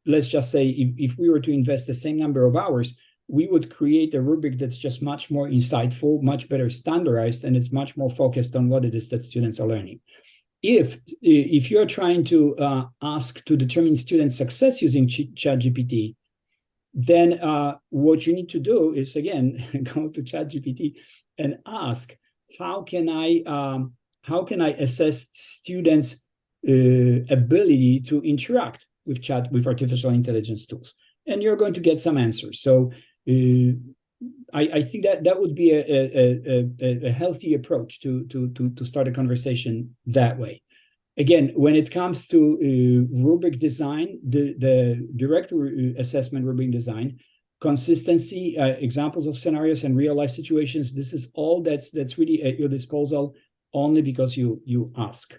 let's just say, if we were to invest the same number of hours, we would create a rubric that's just much more insightful, much better standardized, and it's much more focused on what it is that students are learning. If you're trying to ask to determine student success using ChatGPT, then what you need to do is, again, go to ChatGPT and ask, how can I assess students' ability to interact with artificial intelligence tools? And you're going to get some answers. So I think that would be a healthy approach to start a conversation that way. Again, when it comes to rubric design, the direct assessment rubric design, consistency, examples of scenarios and real life situations, this is all that's really at your disposal only because you ask.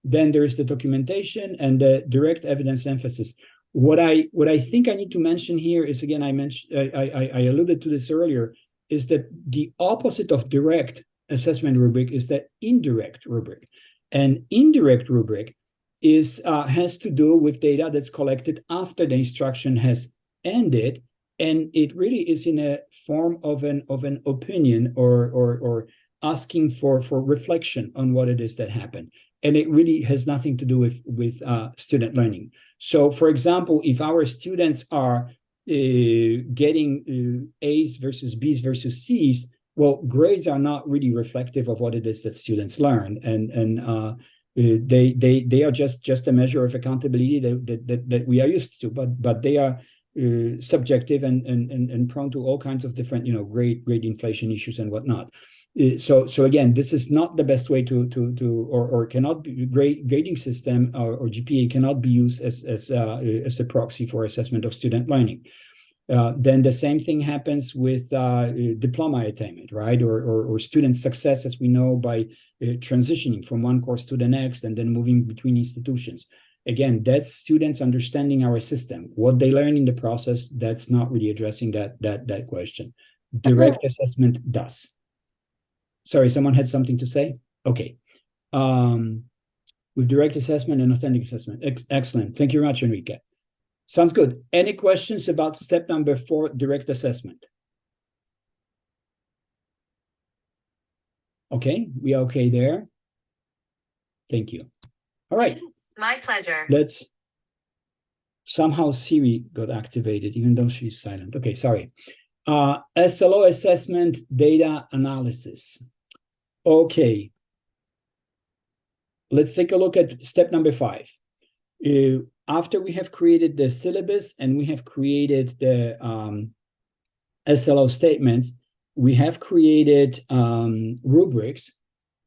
Then there's the documentation and the direct evidence emphasis. What I think I need to mention here is, again, I alluded to this earlier, is that the opposite of direct assessment rubric is the indirect rubric. An indirect rubric has to do with data that's collected after the instruction has ended, and it really is in a form of an opinion or asking for reflection on what it is that happened. And it really has nothing to do with student learning. So, for example, if our students are getting A's versus B's versus C's, well, grades are not really reflective of what it is that students learn, and they are just a measure of accountability that we are used to, but they are subjective and prone to all kinds of different grade inflation issues and whatnot. So again, this is not the best way or cannot be grading system or GPA cannot be used as a proxy for assessment of student learning. Then the same thing happens with diploma attainment, right? Or student success, as we know, by transitioning from one course to the next and then moving between institutions. Again, that's students understanding our system. What they learn in the process, that's not really addressing that question. Direct assessment does. Sorry, someone had something to say? Okay. With direct assessment and authentic assessment. Excellent. Thank you very much, Enrique. Sounds good. Any questions about step number 4, direct assessment? Okay, we are okay there. Thank you. All right. My pleasure. Let's somehow Siri got activated, even though she's silent. Okay, sorry. SLO assessment data analysis. Okay. Let's take a look at step number 5. After we have created the syllabus and we have created the SLO statements, we have created rubrics.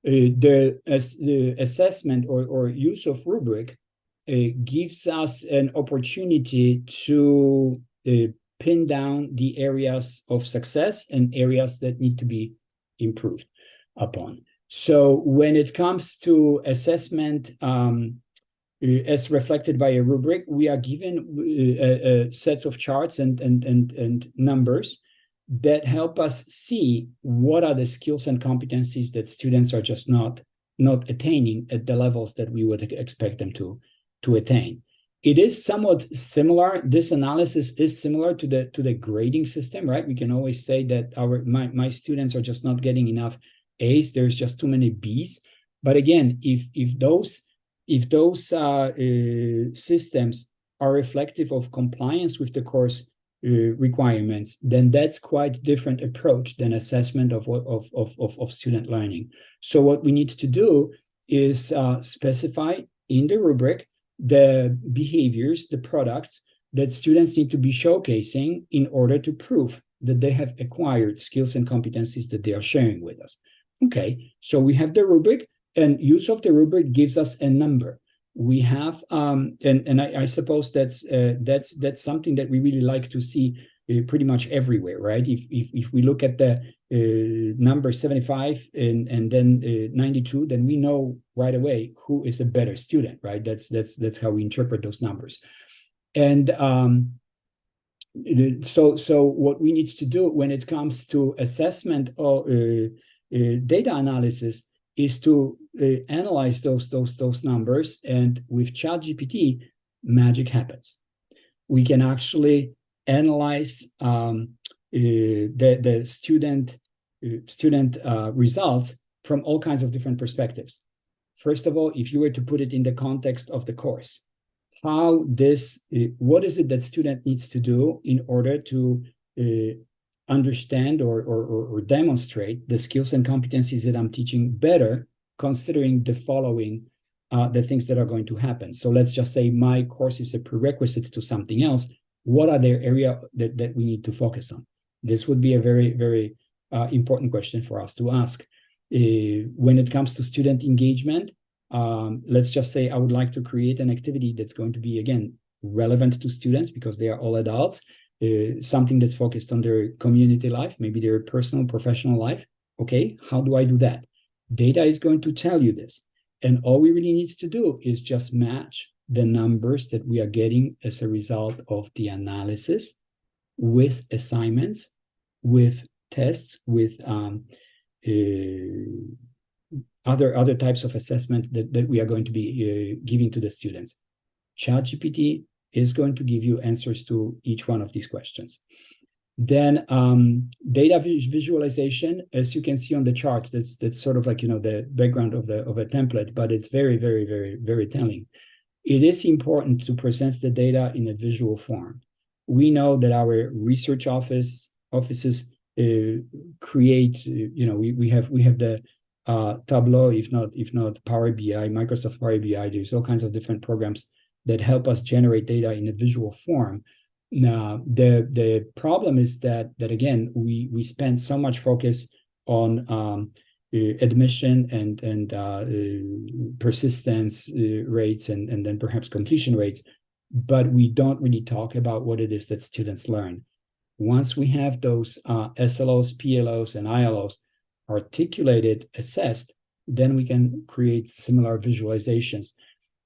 The assessment or use of rubric gives us an opportunity to pin down the areas of success and areas that need to be improved upon. So when it comes to assessment, as reflected by a rubric, we are given sets of charts and numbers that help us see what are the skills and competencies that students are just not attaining at the levels that we would expect them to attain. It is somewhat similar. This analysis is similar to the grading system, right? We can always say that my students are just not getting enough A's. There's just too many B's. But again, if those systems are reflective of compliance with the course requirements, then that's quite different approach than assessment of student learning. So what we need to do is specify in the rubric the behaviors, the products that students need to be showcasing in order to prove that they have acquired skills and competencies that they are sharing with us. Okay, so we have the rubric, and use of the rubric gives us a number. We have, and I suppose that's something that we really like to see pretty much everywhere, right? If we look at the number 75 and then 92, then we know right away who is a better student, right? That's how we interpret those numbers. And so what we need to do when it comes to assessment or data analysis is to analyze those numbers, and with ChatGPT, magic happens. We can actually analyze the student results from all kinds of different perspectives. First of all, if you were to put it in the context of the course, what is it that student needs to do in order to understand or demonstrate the skills and competencies that I'm teaching better, considering the following the things that are going to happen. So let's just say my course is a prerequisite to something else. What are the areas that we need to focus on? This would be a very, very important question for us to ask. When it comes to student engagement, let's just say I would like to create an activity that's going to be, again, relevant to students because they are all adults, something that's focused on their community life, maybe their personal, professional life. Okay, how do I do that? Data is going to tell you this. And all we really need to do is just match the numbers that we are getting as a result of the analysis with assignments, with tests, with other types of assessment that we are going to be giving to the students. ChatGPT is going to give you answers to each one of these questions. Then data visualization, as you can see on the chart, that's sort of like, the background of a template, but it's very, very, very, very telling. It is important to present the data in a visual form. We know that our research offices create, we have the Tableau, if not Power BI, Microsoft Power BI. There's all kinds of different programs that help us generate data in a visual form. Now, the problem is that again, we spend so much focus on admission and persistence rates and then perhaps completion rates, but we don't really talk about what it is that students learn. Once we have those SLOs, PLOs, and ILOs articulated, assessed, then we can create similar visualizations.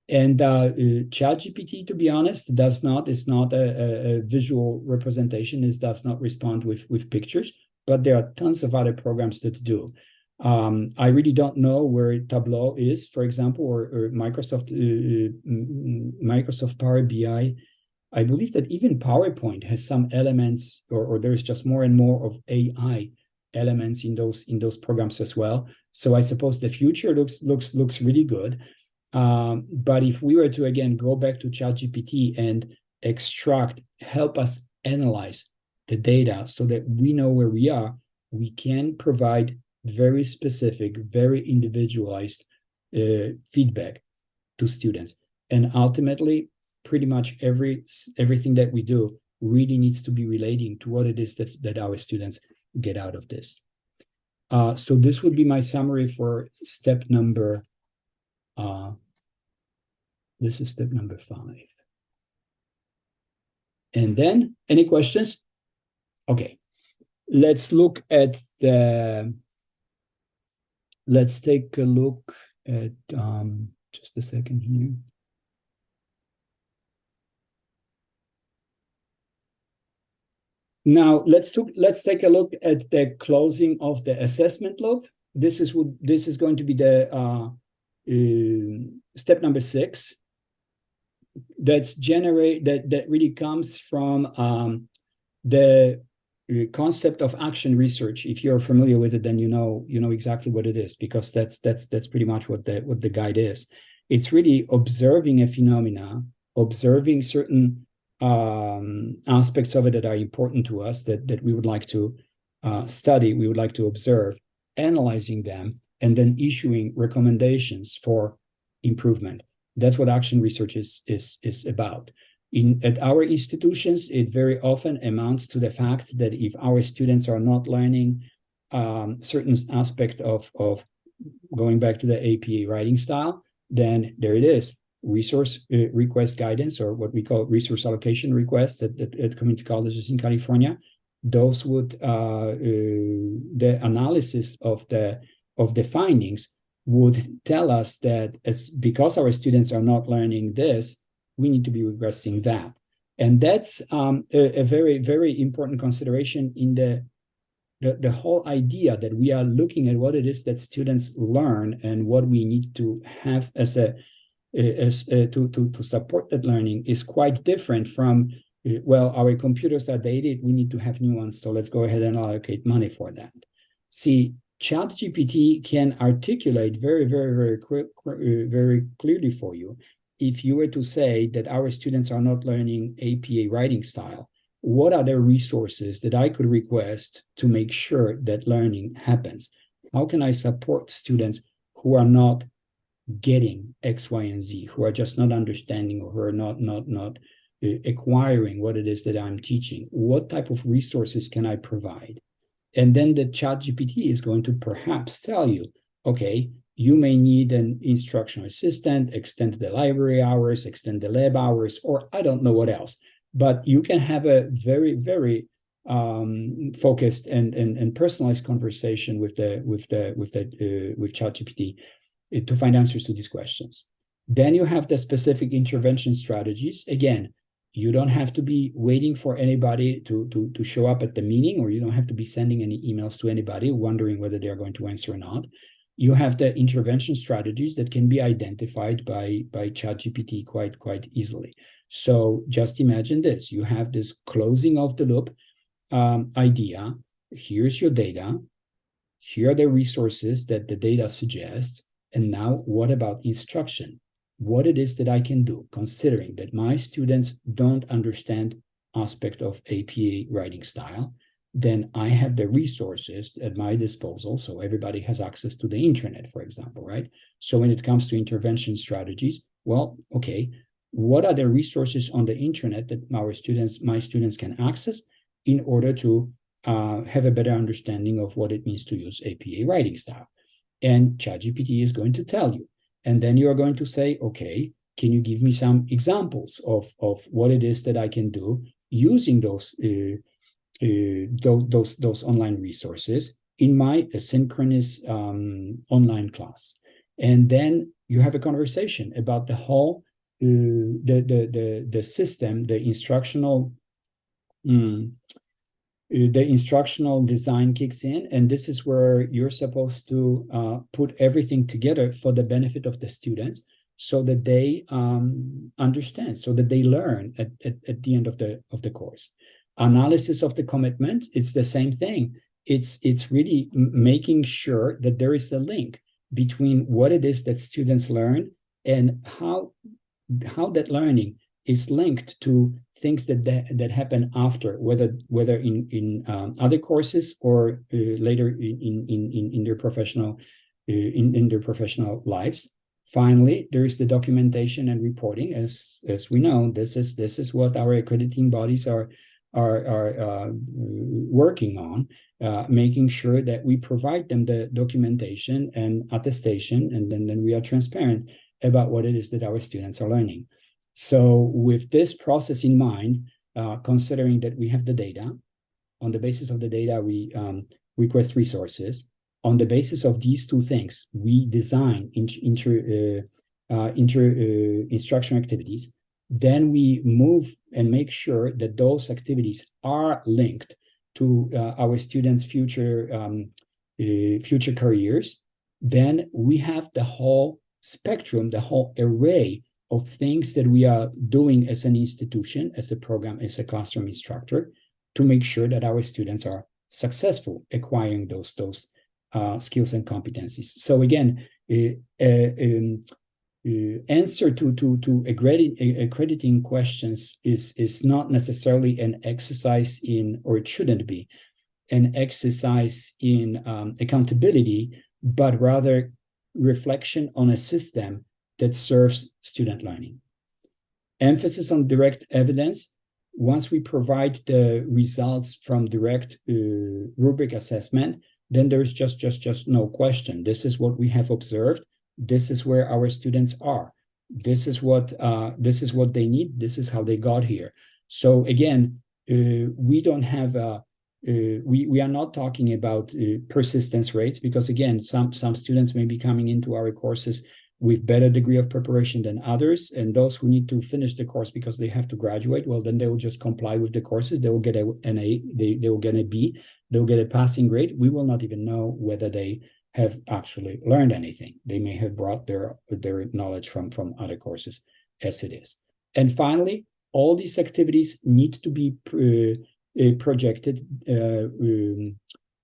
And ChatGPT, to be honest, is not a visual representation. It does not respond with pictures, but there are tons of other programs that do. I really don't know where Tableau is, for example, or Microsoft Power BI. I believe that even PowerPoint has some elements, or there's just more and more of AI elements in those programs as well. So I suppose the future looks really good. But if we were to, again, go back to ChatGPT and help us analyze the data so that we know where we are, we can provide very specific, very individualized feedback to students. And ultimately, pretty much everything that we do really needs to be relating to what it is that our students get out of this. So this would be my summary for step number. This is step number 5. And then, any questions? Okay, let's take a look at, just a second here. Now let's take a look at the closing of the assessment loop. This is going to be the step number 6. That really comes from the concept of action research. If you're familiar with it, then you know exactly what it is, because that's pretty much what the guide is. It's really observing a phenomena, observing certain aspects of it that are important to us, that we would like to study, we would like to observe, analyzing them, and then issuing recommendations for improvement. That's what action research is about. At our institutions, it very often amounts to the fact that if our students are not learning certain aspect of going back to the APA writing style, then there it is. Resource request guidance, or what we call resource allocation requests at community colleges in California. Those would the analysis of the findings would tell us that because our students are not learning this, we need to be regressing that. And that's a very, very important consideration in the whole idea that we are looking at what it is that students learn and what we need to have to support that learning is quite different from, well, our computers are dated, we need to have new ones, so let's go ahead and allocate money for that. See, ChatGPT can articulate very, very, very clearly for you. If you were to say that our students are not learning APA writing style, what are the resources that I could request to make sure that learning happens? How can I support students who are not getting X, Y, and Z, who are just not understanding, or who are not acquiring what it is that I'm teaching? What type of resources can I provide? And then the ChatGPT is going to perhaps tell you, okay, you may need an instructional assistant, extend the library hours, extend the lab hours, or I don't know what else. But you can have a very, very focused and personalized conversation with ChatGPT to find answers to these questions. Then you have the specific intervention strategies. Again, you don't have to be waiting for anybody to show up at the meeting, or you don't have to be sending any emails to anybody wondering whether they're going to answer or not. You have the intervention strategies that can be identified by ChatGPT quite easily. So just imagine this. You have this closing of the loop idea. Here's your data. Here are the resources that the data suggests. And now what about instruction? What it is that I can do, considering that my students don't understand aspect of APA writing style, then I have the resources at my disposal. So everybody has access to the internet, for example, right? So when it comes to intervention strategies, well, okay, what are the resources on the internet that my students can access in order to have a better understanding of what it means to use APA writing style? And ChatGPT is going to tell you. And then you are going to say, okay, can you give me some examples of what it is that I can do using those online resources in my asynchronous online class? And then you have a conversation about the whole the system, the instructional design kicks in, and this is where you're supposed to put everything together for the benefit of the students, so that they understand, so that they learn at the end of the course. Analysis of the commitment, it's the same thing. It's really making sure that there is a link between what it is that students learn and how that learning is linked to things that happen after, whether in other courses or later in their professional in their professional lives. Finally, there is the documentation and reporting. As we know, this is what our accrediting bodies are working on, making sure that we provide them the documentation and attestation, and then we are transparent about what it is that our students are learning. So with this process in mind, considering that we have the data, On the basis of the data, we request resources. On the basis of these two things, we design instruction activities. Then we move and make sure that those activities are linked to our students' future careers. Then we have the whole spectrum, the whole array of things that we are doing as an institution, as a program, as a classroom instructor, to make sure that our students are successful acquiring those skills and competencies. So again, answer to accrediting questions is not necessarily an exercise in, or it shouldn't be, an exercise in accountability, but rather reflection on a system that serves student learning. Emphasis on direct evidence. Once we provide the results from direct rubric assessment, then there's just no question. This is what we have observed. This is where our students are. This is what they need. This is how they got here. So again, we don't have we are not talking about persistence rates, because again, some students may be coming into our courses with better degree of preparation than others, and those who need to finish the course because they have to graduate, well, then they will just comply with the courses. They will get an A, they will get a B, they'll get a passing grade. We will not even know whether they have actually learned anything. They may have brought their knowledge from other courses as it is. And finally, all these activities need to be projected,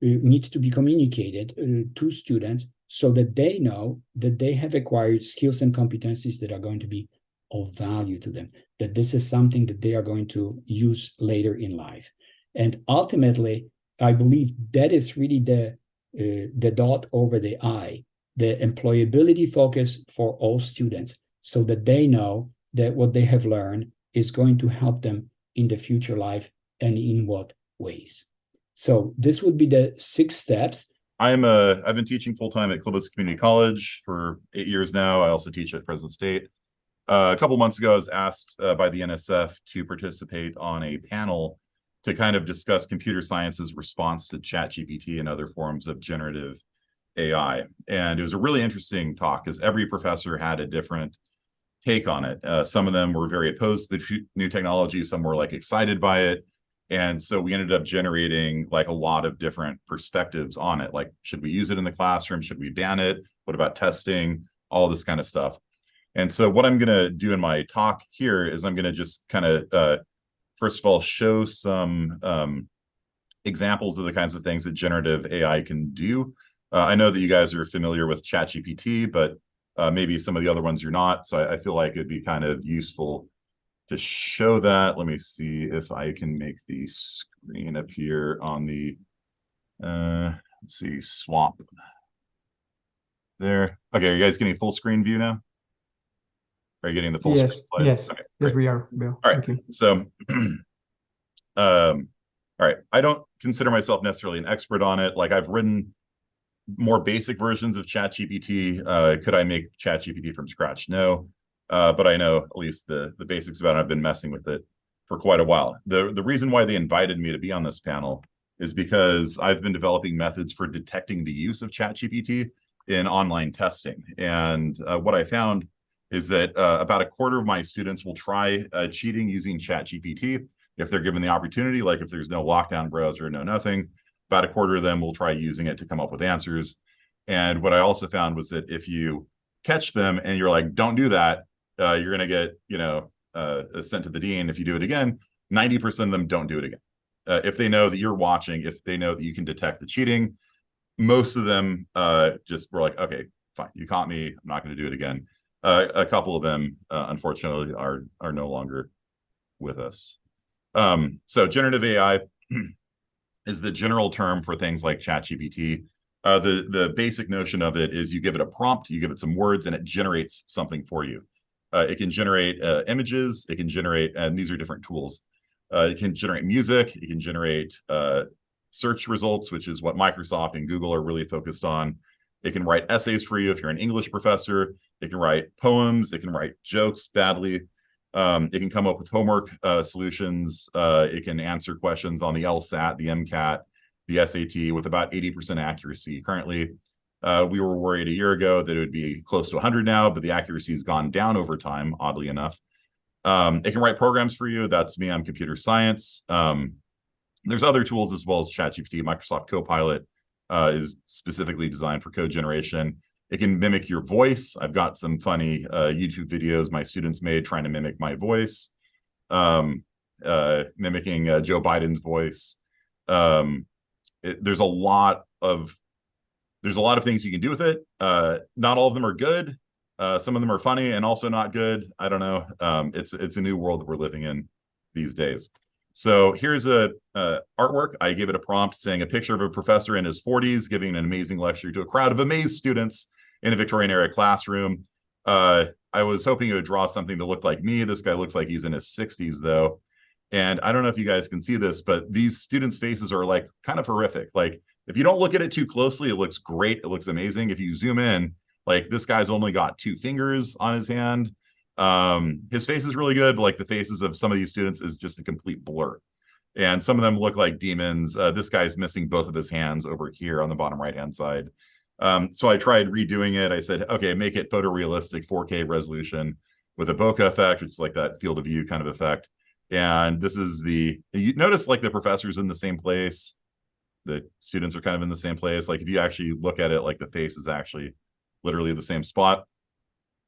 need to be communicated to students, so that they know that they have acquired skills and competencies that are going to be of value to them, that this is something that they are going to use later in life. And ultimately, I believe that is really the dot over the I, the employability focus for all students, so that they know that what they have learned is going to help them in the future life, and in what ways. So this would be the 6 steps. I've been teaching full-time at Columbus Community College for 8 years now. I also teach at Fresno State. A couple months ago, I was asked by the NSF to participate on a panel to kind of discuss computer science's response to ChatGPT and other forms of generative AI. And it was a really interesting talk, because every professor had a different take on it. Some of them were very opposed to the new technology. Some were like excited by it. And so we ended up generating like a lot of different perspectives on it. Like, should we use it in the classroom? Should we ban it? What about testing? All this kind of stuff. And so what I'm going to do in my talk here is I'm going to just kind of, first of all, show some examples of the kinds of things that generative AI can do. I know that you guys are familiar with ChatGPT, but maybe some of the other ones you're not. So I feel like it'd be kind of useful to show that. Let me see if I can make the screen appear on the, let's see, swap. There. Okay, are you guys getting full screen view now? Are you getting the full screen slide? Yes, okay, yes, we are, Bill. All right, Thank you. so, all right, I don't consider myself necessarily an expert on it. Like, I've written more basic versions of ChatGPT. Could I make ChatGPT from scratch? No. But I know at least the basics about it. I've been messing with it for quite a while. The reason why they invited me to be on this panel is because I've been developing methods for detecting the use of ChatGPT in online testing. And what I found is that about a quarter of my students will try cheating using ChatGPT if they're given the opportunity. Like, if there's no lockdown browser, no nothing, about a quarter of them will try using it to come up with answers. And what I also found was that if you catch them and you're like, don't do that, you're going to get, sent to the dean. If you do it again, 90% of them don't do it again. If they know that you're watching, if they know that you can detect the cheating, most of them just were like, okay, fine, you caught me, I'm not going to do it again. A couple of them, unfortunately, are no longer with us. So generative AI is the general term for things like ChatGPT. The basic notion of it is you give it a prompt, you give it some words, and it generates something for you. It can generate images, it can generate, and these are different tools. It can generate music, it can generate search results, which is what Microsoft and Google are really focused on. It can write essays for you if you're an English professor. It can write poems, it can write jokes badly. It can come up with homework solutions. It can answer questions on the LSAT, the MCAT, the SAT with about 80% accuracy. Currently, we were worried a year ago that it would be close to 100 now, but the accuracy has gone down over time, oddly enough. It can write programs for you. That's me. I'm computer science. There's other tools as well as ChatGPT. Microsoft Copilot is specifically designed for code generation. It can mimic your voice. I've got some funny YouTube videos my students made trying to mimic my voice, mimicking Joe Biden's voice. There's a lot of things you can do with it. Not all of them are good. Some of them are funny and also not good. I don't know. It's a new world that we're living in these days. So here's a artwork. I gave it a prompt saying a picture of a professor in his 40s giving an amazing lecture to a crowd of amazed students in a Victorian era classroom. I was hoping it would draw something that looked like me. This guy looks like he's in his 60s though. And I don't know if you guys can see this, but these students' faces are like kind of horrific. Like if you don't look at it too closely, it looks great. It looks amazing. If you zoom in, like this guy's only got 2 fingers on his hand. His face is really good, but like the faces of some of these students is just a complete blur. And some of them look like demons. This guy's missing both of his hands over here on the bottom right-hand side. So I tried redoing it. I said, okay, make it photorealistic 4K resolution with a bokeh effect, which is like that field of view kind of effect. And this is you notice like the professor's in the same place. The students are kind of in the same place. Like if you actually look at it, like the face is actually literally the same spot,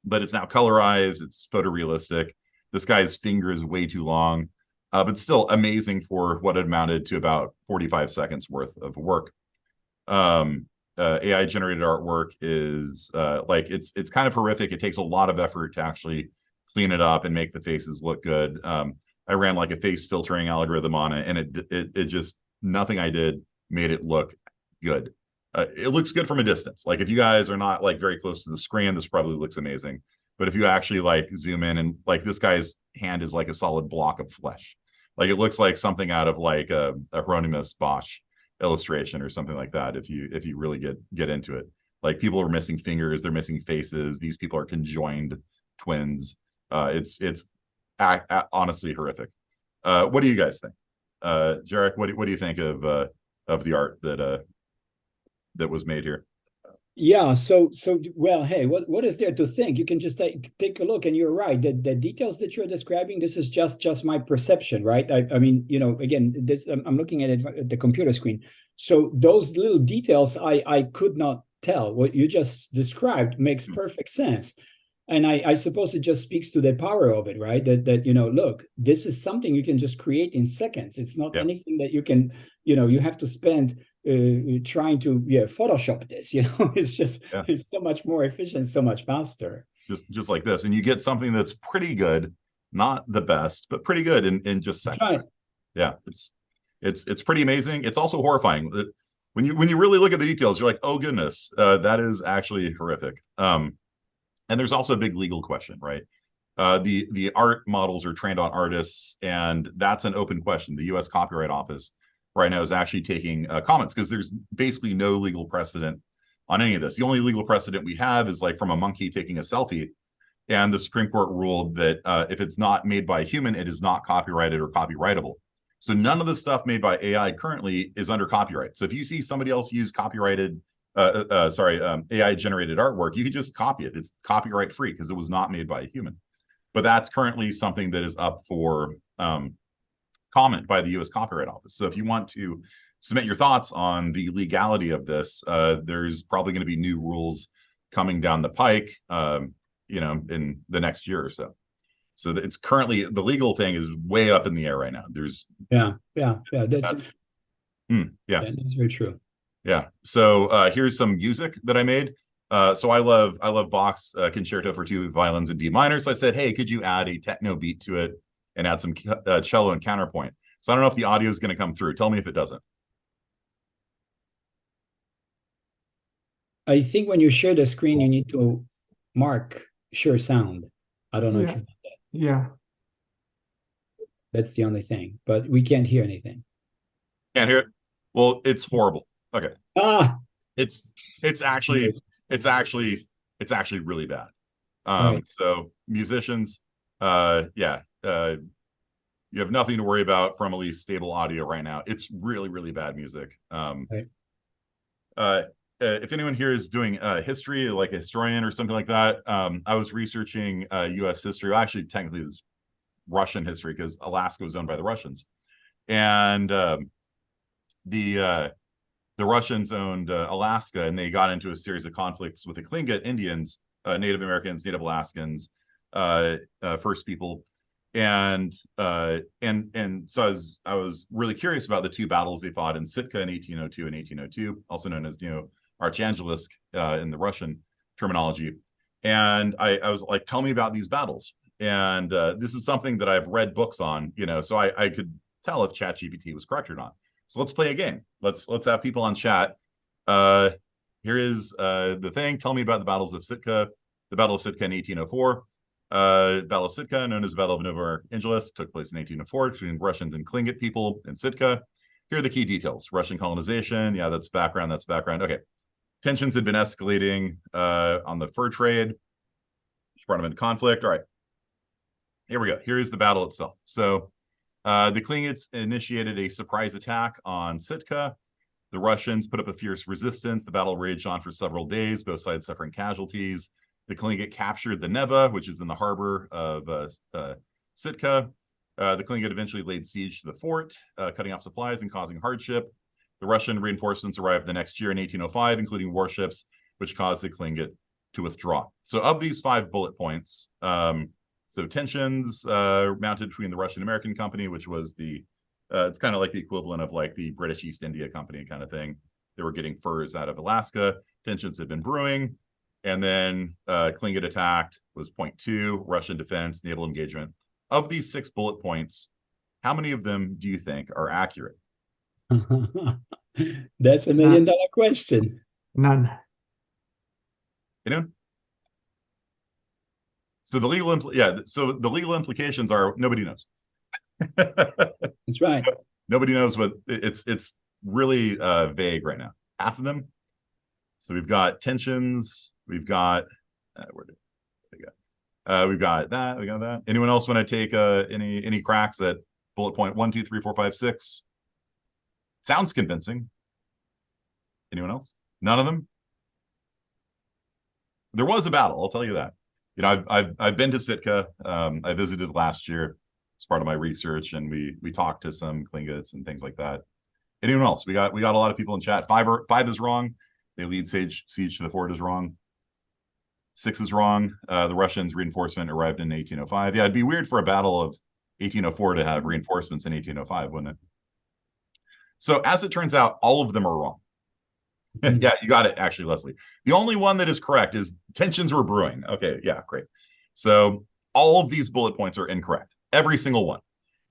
but it's now colorized. It's photorealistic. This guy's finger is way too long, but still amazing for what amounted to about 45 seconds worth of work. AI generated artwork is like it's kind of horrific. It takes a lot of effort to actually clean it up and make the faces look good. I ran like a face filtering algorithm on it, and it just nothing I did made it look good. It looks good from a distance. Like if you guys are not like very close to the screen, this probably looks amazing. But if you actually like zoom in and like this guy's hand is like a solid block of flesh. Like it looks like something out of like a Hieronymus Bosch illustration or something like that. If you really get into it, like people are missing fingers, they're missing faces. These people are conjoined twins. It's honestly horrific. What do you guys think? Jarek, what do you think of the art that was made here? Yeah, so well, hey, what is there to think? You can just take a look, and you're right. The details that you're describing, this is just my perception, right? I mean, you know, again, this I'm looking at it at the computer screen. So those little details I could not tell. What you just described makes perfect sense. And I suppose it just speaks to the power of it, right? That you know, look, this is something you can just create in seconds. It's not anything that you can, you know, you have to spend trying to Photoshop this. You know, it's just it's so much more efficient, so much faster. Just like this, and you get something that's pretty good, not the best, but pretty good in just seconds. Right. Yeah, it's pretty amazing. It's also horrifying. When you really look at the details, you're like, oh goodness, that is actually horrific. And there's also a big legal question, right? The art models are trained on artists, and that's an open question. The U.S. Copyright Office right now is actually taking comments because there's basically no legal precedent on any of this. The only legal precedent we have is like from a monkey taking a selfie, and the Supreme Court ruled that if it's not made by a human, it is not copyrighted or copyrightable. So none of the stuff made by AI currently is under copyright. So if you see somebody else use AI generated artwork, you could just copy it. It's copyright free because it was not made by a human. But that's currently something that is up for comment by the U.S. Copyright Office. So if you want to submit your thoughts on the legality of this, there's probably going to be new rules coming down the pike, you know, in the next year or so. So it's currently, the legal thing is way up in the air right now. There's that's very true. Yeah. So here's some music that I made. So I love Bach's Concerto for 2 violins in D minor. So I said, hey, could you add a techno beat to it and add some cello and counterpoint? So I don't know if the audio is going to come through. Tell me if it doesn't. I think when you share the screen, you need to mark share sound. I don't know if you did that. Yeah. That's the only thing, but we can't hear anything. Can't hear it? Well, it's horrible. Okay. It's actually really bad. Right. So musicians, Yeah. You have nothing to worry about from at least stable audio right now. It's really, really bad music. Right. If anyone here is doing history, like a historian or something like that, I was researching U.S. history. Well, actually, technically, it's Russian history because Alaska was owned by the Russians, and the Russians owned Alaska, and they got into a series of conflicts with the Tlingit Indians, Native Americans, Native Alaskans, First People, and so I was really curious about the two battles they fought in Sitka in 1802 and 1802, also known as Archangelisk in the Russian terminology. And I was like, tell me about these battles. And this is something that I've read books on, so I could tell if ChatGPT was correct or not. So let's play a game. Let's have people on chat. Here is the thing. Tell me about the battles of Sitka. The Battle of Sitka in 1804. Battle of Sitka, known as the Battle of Novoarchangelisk, took place in 1804 between Russians and Tlingit people in Sitka. Here are the key details. Russian colonization. Yeah, that's background. That's background. Okay. Tensions had been escalating on the fur trade, which brought them into conflict. All right. Here we go. Here's the battle itself. So the Tlingits initiated a surprise attack on Sitka. The Russians put up a fierce resistance. The battle raged on for several days, both sides suffering casualties. The Tlingit captured the Neva, which is in the harbor of Sitka. The Tlingit eventually laid siege to the fort, cutting off supplies and causing hardship. The Russian reinforcements arrived the next year in 1805, including warships, which caused the Tlingit to withdraw. So of these 5 bullet points, so tensions mounted between the Russian American Company, which was it's kind of like the equivalent of like the British East India Company kind of thing. They were getting furs out of Alaska. Tensions had been brewing. And then Tlingit attacked was point 2, Russian defense, naval engagement. Of these 6 bullet points, how many of them do you think are accurate? That's $1 million question. None. Anyone? So the legal implications are nobody knows. That's right. Nobody knows what it's really vague right now. Half of them. So we've got tensions. We've got where did we go? We've got that. We got that. Anyone else want to take any cracks at bullet point 1, 2, 3, 4, 5, 6? Sounds convincing. Anyone else? None of them. There was a battle. I'll tell you that. I've been to Sitka. I visited last year as part of my research, and we talked to some Tlingits and things like that. Anyone else? We got a lot of people in chat. 5 is wrong. They lead siege to the fort is wrong. 6 is wrong. The Russians' reinforcement arrived in 1805. Yeah, it'd be weird for a battle of 1804 to have reinforcements in 1805, wouldn't it? So as it turns out, all of them are wrong. Yeah, you got it, actually, Leslie. The only one that is correct is tensions were brewing. Okay, yeah, great. So all of these bullet points are incorrect. Every single one.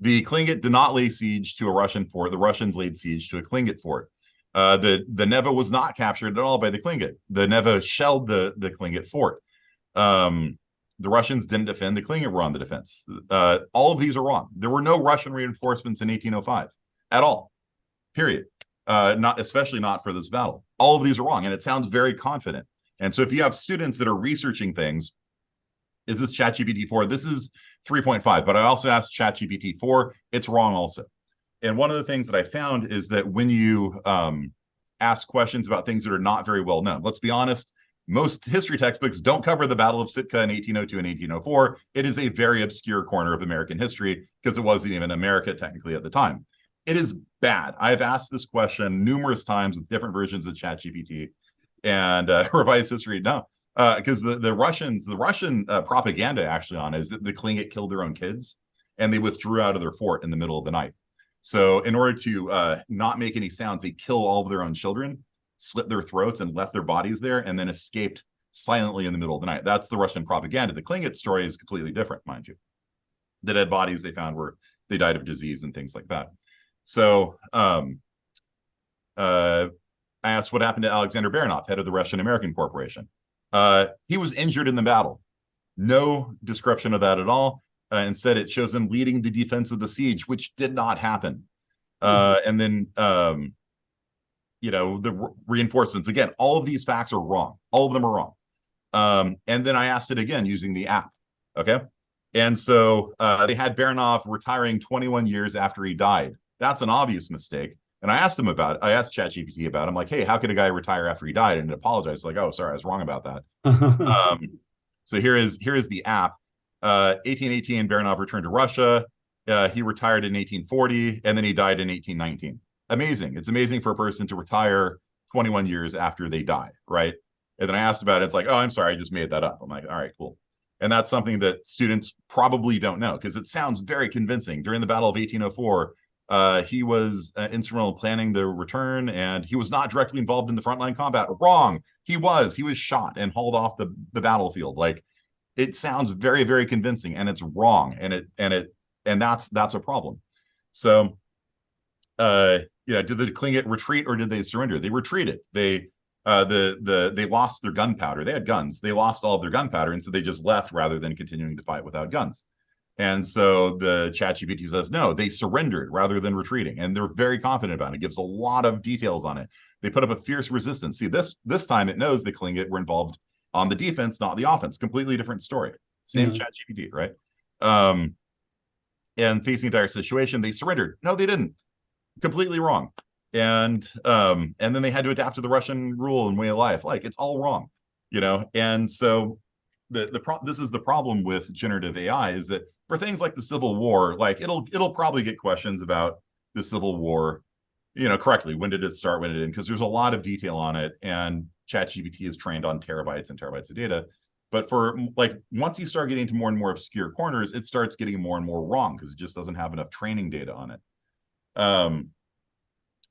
The Tlingit did not lay siege to a Russian fort. The Russians laid siege to a Tlingit fort. The Neva was not captured at all by the Tlingit. The Neva shelled the Tlingit fort. The Russians didn't defend. The Tlingit were on the defense. All of these are wrong. There were no Russian reinforcements in 1805 at all. Period. Especially not for this battle. All of these are wrong, and it sounds very confident. And so if you have students that are researching things, is this ChatGPT 4? This is 3.5, but I also asked ChatGPT 4. It's wrong also. And one of the things that I found is that when you ask questions about things that are not very well known, let's be honest, most history textbooks don't cover the Battle of Sitka in 1802 and 1804. It is a very obscure corner of American history because it wasn't even America technically at the time. It is bad. I've asked this question numerous times with different versions of ChatGPT and revised history. No, because the Russian propaganda actually on is that the Tlingit killed their own kids and they withdrew out of their fort in the middle of the night. So in order to not make any sounds, they kill all of their own children, slit their throats, and left their bodies there, and then escaped silently in the middle of the night. That's the Russian propaganda. The Tlingit story is completely different, mind you. The dead bodies they found they died of disease and things like that. So I asked what happened to Alexander Baranov, head of the Russian American Corporation. He was injured in the battle. No description of that at all. Instead, it shows him leading the defense of the siege, which did not happen. And then, the reinforcements. Again, all of these facts are wrong. All of them are wrong. And then I asked it again using the app. Okay. And so they had Baranov retiring 21 years after he died. That's an obvious mistake. And I asked him about it. I asked ChatGPT about it. I'm like, hey, how could a guy retire after he died? And it apologized. Like, oh, sorry, I was wrong about that. So here is the app. 1818, Baranov returned to Russia. He retired in 1840, and then he died in 1819. Amazing. It's amazing for a person to retire 21 years after they die, right? And then I asked about it. It's like, oh, I'm sorry, I just made that up. I'm like, all right, cool. And that's something that students probably don't know because it sounds very convincing. During the Battle of 1804, he was instrumental in planning the return, and he was not directly involved in the frontline combat. Wrong. He was shot and hauled off the battlefield. Like, it sounds very, very convincing, and it's wrong. And that's a problem. So, did the Tlingit retreat or did they surrender? They retreated. They lost their gunpowder. They had guns. They lost all of their gunpowder, and so they just left rather than continuing to fight without guns. And so the ChatGPT says, no, they surrendered rather than retreating. And they're very confident about it. It gives a lot of details on it. They put up a fierce resistance. See, this time it knows the Tlingit were involved on the defense, not the offense. Completely different story. Same ChatGPT, right? And facing a dire situation, they surrendered. No, they didn't. Completely wrong. And then they had to adapt to the Russian rule and way of life. Like, it's all wrong, And so this is the problem with generative AI, is that for things like the Civil War, like it'll probably get questions about the Civil War, correctly. When did it start? When did it end? Because there's a lot of detail on it, and ChatGPT is trained on terabytes and terabytes of data. But for once you start getting to more and more obscure corners, it starts getting more and more wrong because it just doesn't have enough training data on it.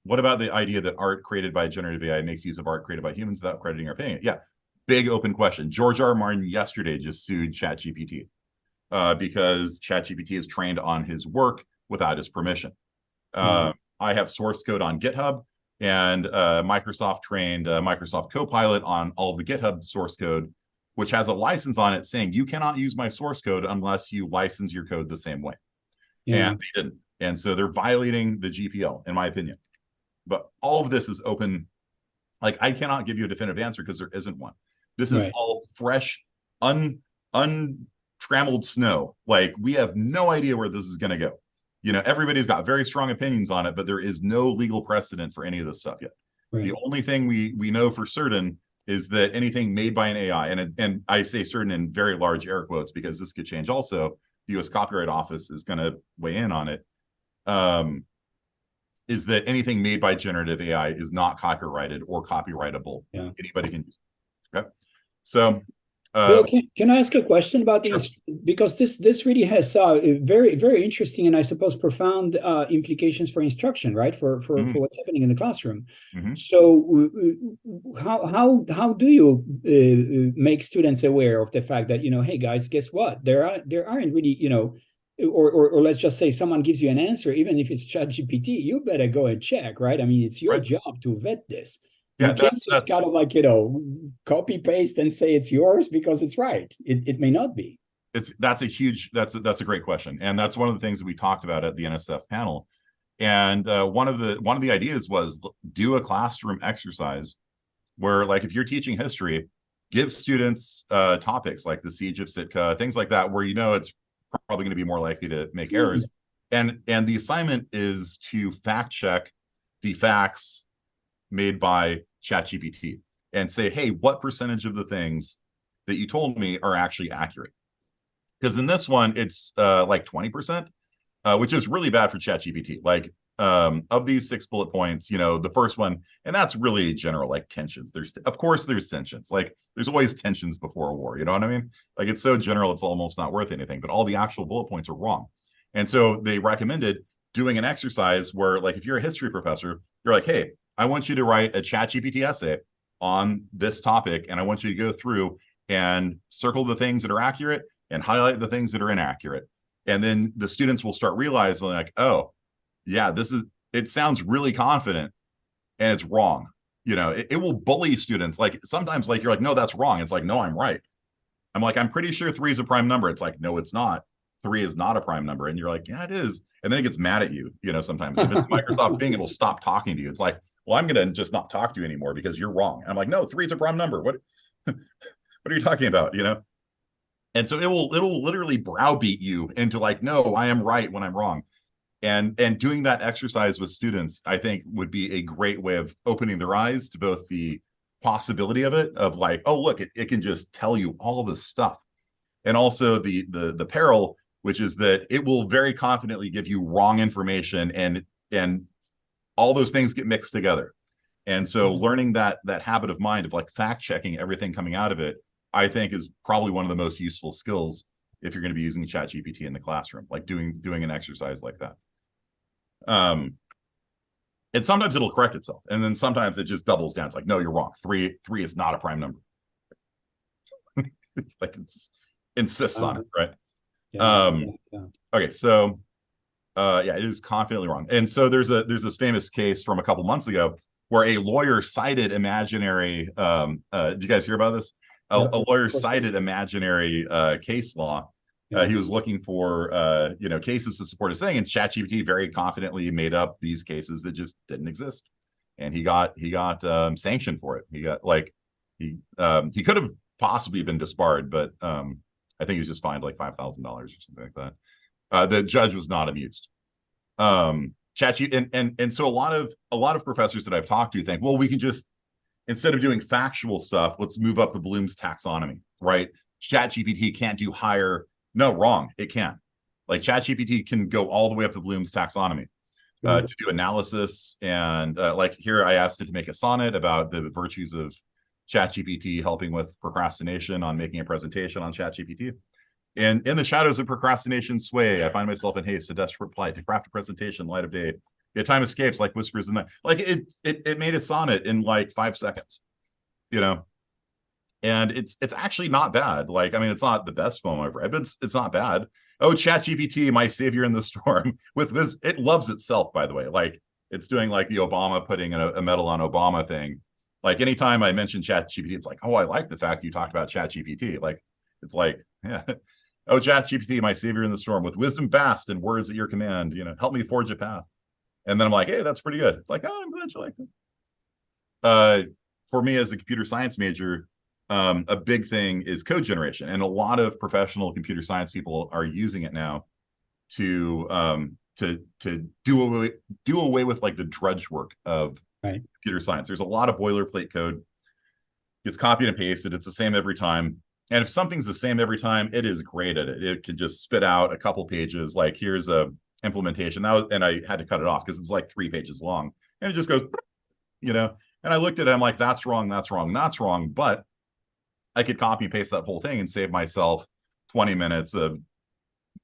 What about the idea that art created by generative AI makes use of art created by humans without crediting or paying it? Yeah, big open question. George R. Martin yesterday just sued ChatGPT because ChatGPT is trained on his work without his permission. I have source code on GitHub, and Microsoft trained Microsoft Copilot on all of the GitHub source code, which has a license on it saying you cannot use my source code unless you license your code the same way. And they didn't. And so they're violating the GPL, in my opinion. But all of this is open. Like, I cannot give you a definitive answer because there isn't one. This is all fresh, untrammeled snow. Like, we have no idea where this is going to go. Everybody's got very strong opinions on it, but there is no legal precedent for any of this stuff yet. Right. The only thing we know for certain is that anything made by an AI, and I say certain in very large air quotes because this could change also, the U.S. Copyright Office is going to weigh in on it, is that anything made by generative AI is not copyrighted or copyrightable. Yeah. Anybody can use it. Okay. So Bill, can I ask a question about this? Because this really has very, very interesting and I suppose profound implications for instruction, right? For what's happening in the classroom. So how do you make students aware of the fact that, hey guys, guess what? There aren't really, or let's just say someone gives you an answer, even if it's ChatGPT, you better go and check, right? I mean, it's your job to vet this. Yeah, you can't just kind of copy paste and say it's yours because it's right. It may not be. That's a great question, and that's one of the things that we talked about at the NSF panel. And one of the ideas was do a classroom exercise where, like, if you're teaching history, give students topics like the Siege of Sitka, things like that, where it's probably going to be more likely to make errors. And the assignment is to fact check the facts made by ChatGPT and say, hey, what percentage of the things that you told me are actually accurate? Because in this one, it's like 20%, which is really bad for ChatGPT. Like, of these 6 bullet points, the first one, and that's really general, like tensions. Of course there's tensions. Like, there's always tensions before a war. You know what I mean? Like, it's so general, it's almost not worth anything. But all the actual bullet points are wrong. And so they recommended doing an exercise where, like, if you're a history professor, you're like, hey, I want you to write a ChatGPT essay on this topic, and I want you to go through and circle the things that are accurate and highlight the things that are inaccurate. And then the students will start realizing, like, oh, yeah, it sounds really confident and it's wrong. It will bully students. Like, sometimes, like, you're like, no, that's wrong. It's like, no, I'm right. I'm like, I'm pretty sure 3 is a prime number. It's like, no, it's not. 3 is not a prime number. And you're like, yeah, it is. And then it gets mad at you. Sometimes if it's Microsoft Bing, it'll stop talking to you. It's like, well, I'm going to just not talk to you anymore because you're wrong. And I'm like, no, 3 is a prime number. What are you talking about? And so it'll literally browbeat you into like, no, I am right when I'm wrong. And doing that exercise with students, I think, would be a great way of opening their eyes to both the possibility of it, of like, oh, look, it can just tell you all this stuff. And also the peril, which is that it will very confidently give you wrong information, and all those things get mixed together. And so learning that habit of mind of like fact checking everything coming out of it, I think, is probably one of the most useful skills if you're going to be using ChatGPT in the classroom, like doing an exercise like that. And sometimes it'll correct itself, and then sometimes it just doubles down. It's like, no, you're wrong. Three is not a prime number. Like it insists on it, right? Okay, so yeah, it is confidently wrong. And so there's this famous case from a couple months ago where a lawyer cited imaginary. Did you guys hear about this? A lawyer cited imaginary case law. He was looking for cases to support his thing, and ChatGPT very confidently made up these cases that just didn't exist, and he got sanctioned for it. He got he could have possibly been disbarred, but I think he was just fined like $5,000 or something like that. The judge was not amused. ChatGPT and so a lot of professors that I've talked to think, well, we can just, instead of doing factual stuff, let's move up the Bloom's taxonomy, right? ChatGPT can't do higher. No, wrong. It can. Like ChatGPT can go all the way up to Bloom's taxonomy to do analysis. And like here, I asked it to make a sonnet about the virtues of ChatGPT helping with procrastination on making a presentation on ChatGPT. And in the shadows of procrastination sway, I find myself in haste, a desperate plight, to craft a presentation, light of day. Yet time escapes like whispers in the night. Like it made a sonnet in like 5 seconds, you know. And it's actually not bad. Like, I mean, it's not the best poem I've read, but it's not bad. Oh, ChatGPT, my savior in the storm. With this, it loves itself, by the way. Like, it's doing like the Obama putting a medal on Obama thing. Like, anytime I mention ChatGPT, it's like, oh, I like the fact you talked about ChatGPT. Like, it's like, yeah. Oh, ChatGPT, my savior in the storm, with wisdom vast and words at your command, help me forge a path. And then I'm like, hey, that's pretty good. It's like, oh, I'm glad you liked it. For me as a computer science major, a big thing is code generation, and a lot of professional computer science people are using it now to do away with like the drudge work of computer science. There's a lot of boilerplate code. It's copied and pasted. It's the same every time. And if something's the same every time, it is great at it. It can just spit out a couple pages. Like, here's a implementation. And I had to cut it off because it's like 3 pages long, and it just goes, And I looked at it. I'm like, that's wrong. That's wrong. That's wrong. But I could copy and paste that whole thing and save myself 20 minutes of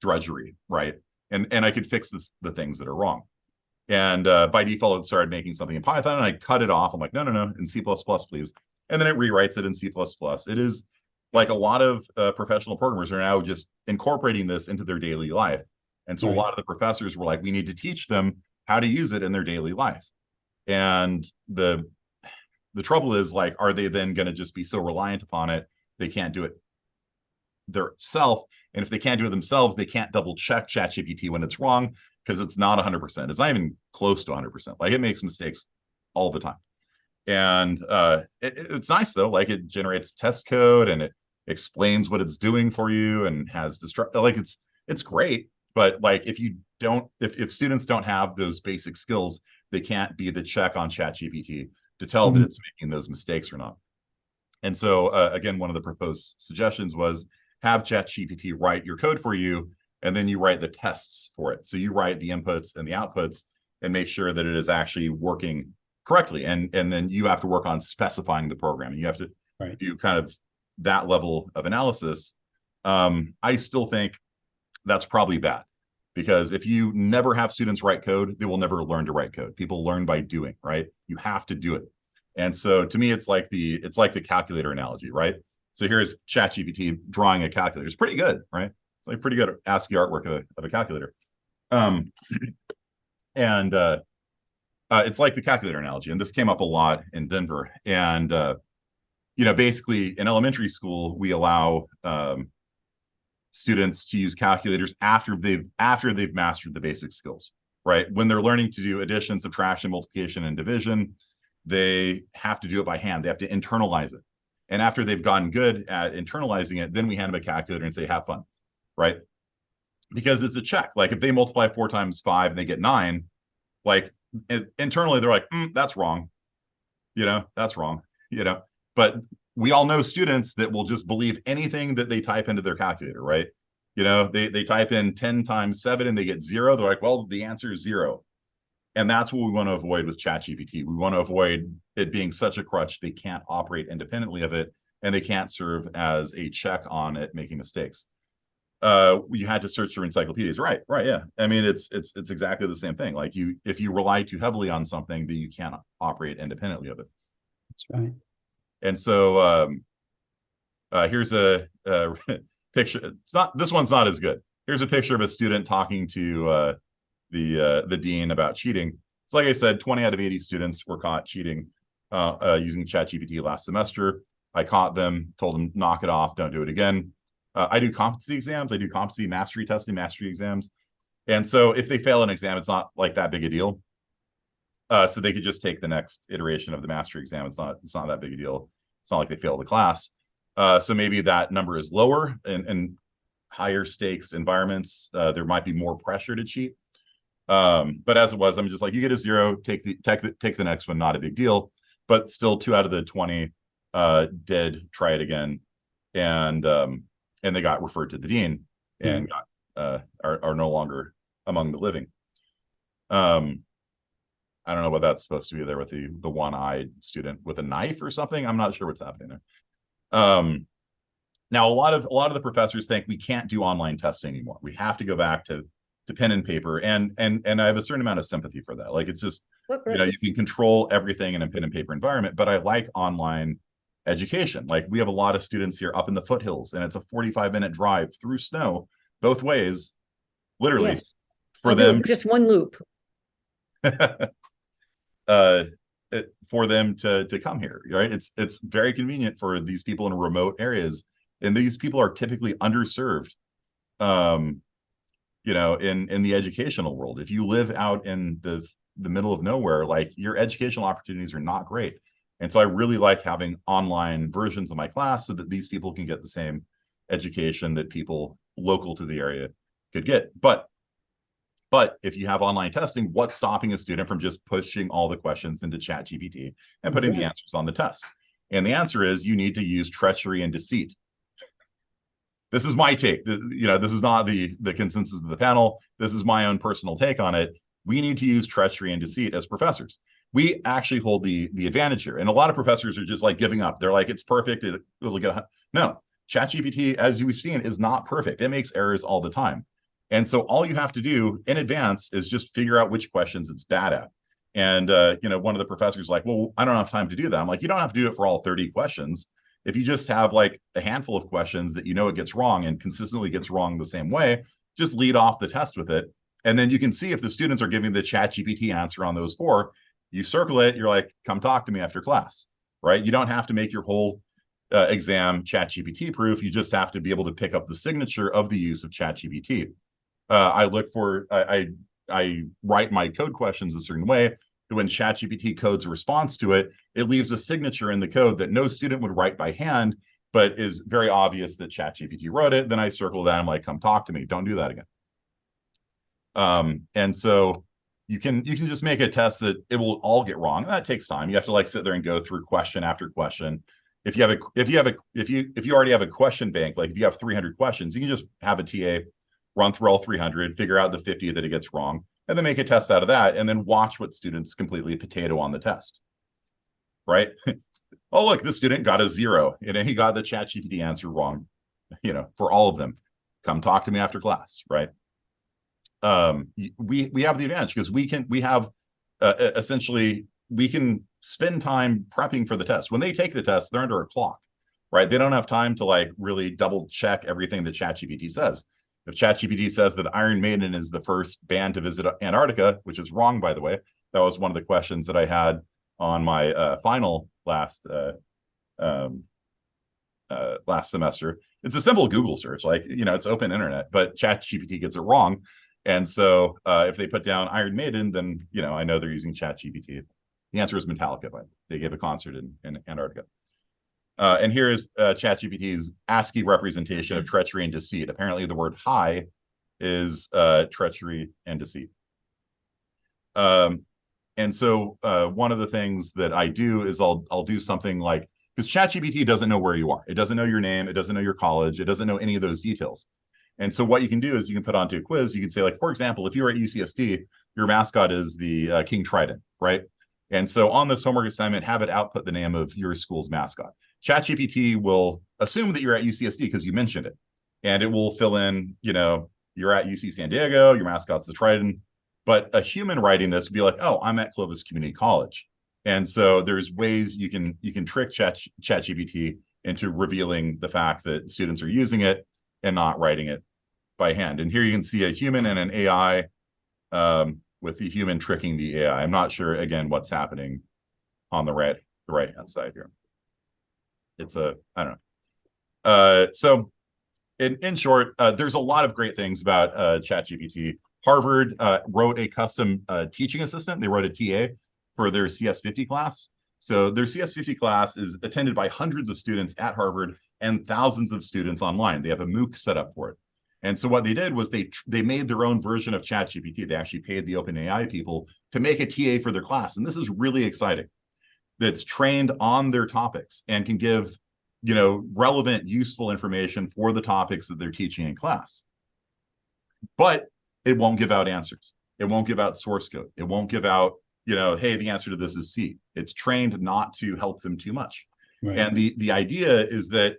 drudgery, right? And I could fix the things that are wrong. And by default, it started making something in Python, and I cut it off. I'm like, no, in C++, please. And then it rewrites it in C++. It is like a lot of professional programmers are now just incorporating this into their daily life. And so a lot of the professors were like, we need to teach them how to use it in their daily life. And the trouble is, like, are they then going to just be so reliant upon it they can't do it themselves? And if they can't do it themselves, they can't double check ChatGPT when it's wrong, because it's not 100%. It's not even close to 100%. Like, it makes mistakes all the time. And it's nice though. Like, it generates test code and it explains what it's doing for you and has like, it's great. But like, if students don't have those basic skills, they can't be the check on ChatGPT to tell that it's making those mistakes or not. And so again, one of the proposed suggestions was have ChatGPT write your code for you, and then you write the tests for it. So you write the inputs and the outputs and make sure that it is actually working correctly. And then you have to work on specifying the program, and you have to do kind of that level of analysis. I still think that's probably bad, because if you never have students write code, they will never learn to write code. People learn by doing, right? You have to do it. And so to me, it's like the calculator analogy, right? So here's ChatGPT drawing a calculator. It's pretty good, right? It's like pretty good ASCII artwork of a calculator. It's like the calculator analogy. And this came up a lot in Denver. And, basically in elementary school, we allow students to use calculators after they've mastered the basic skills, right? When they're learning to do addition, subtraction, multiplication, and division, they have to do it by hand. They have to internalize it. And after they've gotten good at internalizing it, then we hand them a calculator and say, have fun, right? Because it's a check. Like if they multiply 4 times 5 and they get 9, like internally they're like, that's wrong. That's wrong, but we all know students that will just believe anything that they type into their calculator, right? They type in 10 times 7 and they get 0. They're like, well, the answer is 0. And that's what we want to avoid with ChatGPT. We want to avoid it being such a crutch they can't operate independently of it, and they can't serve as a check on it making mistakes. You had to search through encyclopedias, right? Yeah. I mean, it's exactly the same thing. Like if you rely too heavily on something, then you can't operate independently of it. That's right. And so here's a picture. This one's not as good. Here's a picture of a student talking to the dean about cheating. It's like I said, 20 out of 80 students were caught cheating using ChatGPT last semester. I caught them, told them, knock it off, don't do it again. I do competency exams. I do competency mastery testing, mastery exams. And so if they fail an exam, it's not like that big a deal. So they could just take the next iteration of the mastery exam. It's not that big a deal. It's not like they failed the class. So maybe that number is lower in higher stakes environments. There might be more pressure to cheat. But as it was, I'm just like, you get a 0, take the next one, not a big deal. But still 2 out of the 20 did try it again. And they got referred to the dean and are no longer among the living. I don't know what that's supposed to be there with the one-eyed student with a knife or something. I'm not sure what's happening there. Now, a lot of the professors think we can't do online testing anymore. We have to go back to pen and paper, and I have a certain amount of sympathy for that. Like it's just, you can control everything in a pen and paper environment, but I like online education. Like we have a lot of students here up in the foothills, and it's a 45-minute drive through snow both ways, literally. Yes. For I'll them do just one loop. For them to come here, right? It's very convenient for these people in remote areas, and these people are typically underserved in the educational world. If you live out in the middle of nowhere, like your educational opportunities are not great. And so I really like having online versions of my class so that these people can get the same education that people local to the area could get. But if you have online testing, what's stopping a student from just pushing all the questions into ChatGPT and putting the answers on the test? And the answer is you need to use treachery and deceit. This is my take. This is not the consensus of the panel. This is my own personal take on it. We need to use treachery and deceit as professors. We actually hold the advantage here. And a lot of professors are just like giving up. They're like, it's perfect. It'll get no. ChatGPT, as we've seen, is not perfect. It makes errors all the time. And so all you have to do in advance is just figure out which questions it's bad at. And, one of the professors is like, well, I don't have time to do that. I'm like, you don't have to do it for all 30 questions. If you just have like a handful of questions that it gets wrong and consistently gets wrong the same way, just lead off the test with it. And then you can see if the students are giving the ChatGPT answer on those 4, you circle it, you're like, come talk to me after class, right? You don't have to make your whole exam ChatGPT proof. You just have to be able to pick up the signature of the use of ChatGPT. I write my code questions a certain way. When ChatGPT codes a response to it, it leaves a signature in the code that no student would write by hand, but is very obvious that ChatGPT wrote it. Then I circle that. I'm like, come talk to me. Don't do that again. And so you can just make a test that it will all get wrong. And that takes time. You have to like sit there and go through question after question. If you already have a question bank, like if you have 300 questions, you can just have a TA run through all 300, figure out the 50 that it gets wrong, and then make a test out of that, and then watch what students completely potato on the test, right? Oh, look, this student got a 0, and he got the ChatGPT answer wrong, for all of them. Come talk to me after class, right? We have the advantage because we can spend time prepping for the test. When they take the test, they're under a clock, right? They don't have time to like really double check everything that ChatGPT says. If ChatGPT says that Iron Maiden is the first band to visit Antarctica, which is wrong, by the way, that was one of the questions that I had on my final last semester. It's a simple Google search, it's open internet, but ChatGPT gets it wrong. And so if they put down Iron Maiden, then I know they're using ChatGPT. The answer is Metallica, but they gave a concert in Antarctica. And here is ChatGPT's ASCII representation of treachery and deceit. Apparently the word high is treachery and deceit. And so one of the things that I do is I'll do something like, because ChatGPT doesn't know where you are. It doesn't know your name. It doesn't know your college. It doesn't know any of those details. And so what you can do is you can put onto a quiz. You can say, like, for example, if you're at UCSD, your mascot is the King Trident, right? And so on this homework assignment, have it output the name of your school's mascot. ChatGPT will assume that you're at UCSD because you mentioned it. And it will fill in, you know, you're at UC San Diego, your mascot's the Trident. But a human writing this would be like, oh, I'm at Clovis Community College. And so there's ways you can trick ChatGPT into revealing the fact that students are using it and not writing it by hand. And here you can see a human and an AI, with the human tricking the AI. I'm not sure, again, what's happening on the right-hand side here. It's I don't know. So in short, there's a lot of great things about ChatGPT. Harvard wrote a custom teaching assistant. They wrote a TA for their CS50 class. So their CS50 class is attended by hundreds of students at Harvard and thousands of students online. They have a MOOC set up for it. And so what they did was they made their own version of ChatGPT. They actually paid the OpenAI people to make a TA for their class. And this is really exciting. That's trained on their topics and can give, you know, relevant, useful information for the topics that they're teaching in class. But it won't give out answers. It won't give out source code. It won't give out, you know, hey, the answer to this is C. It's trained not to help them too much. Right. And the idea is that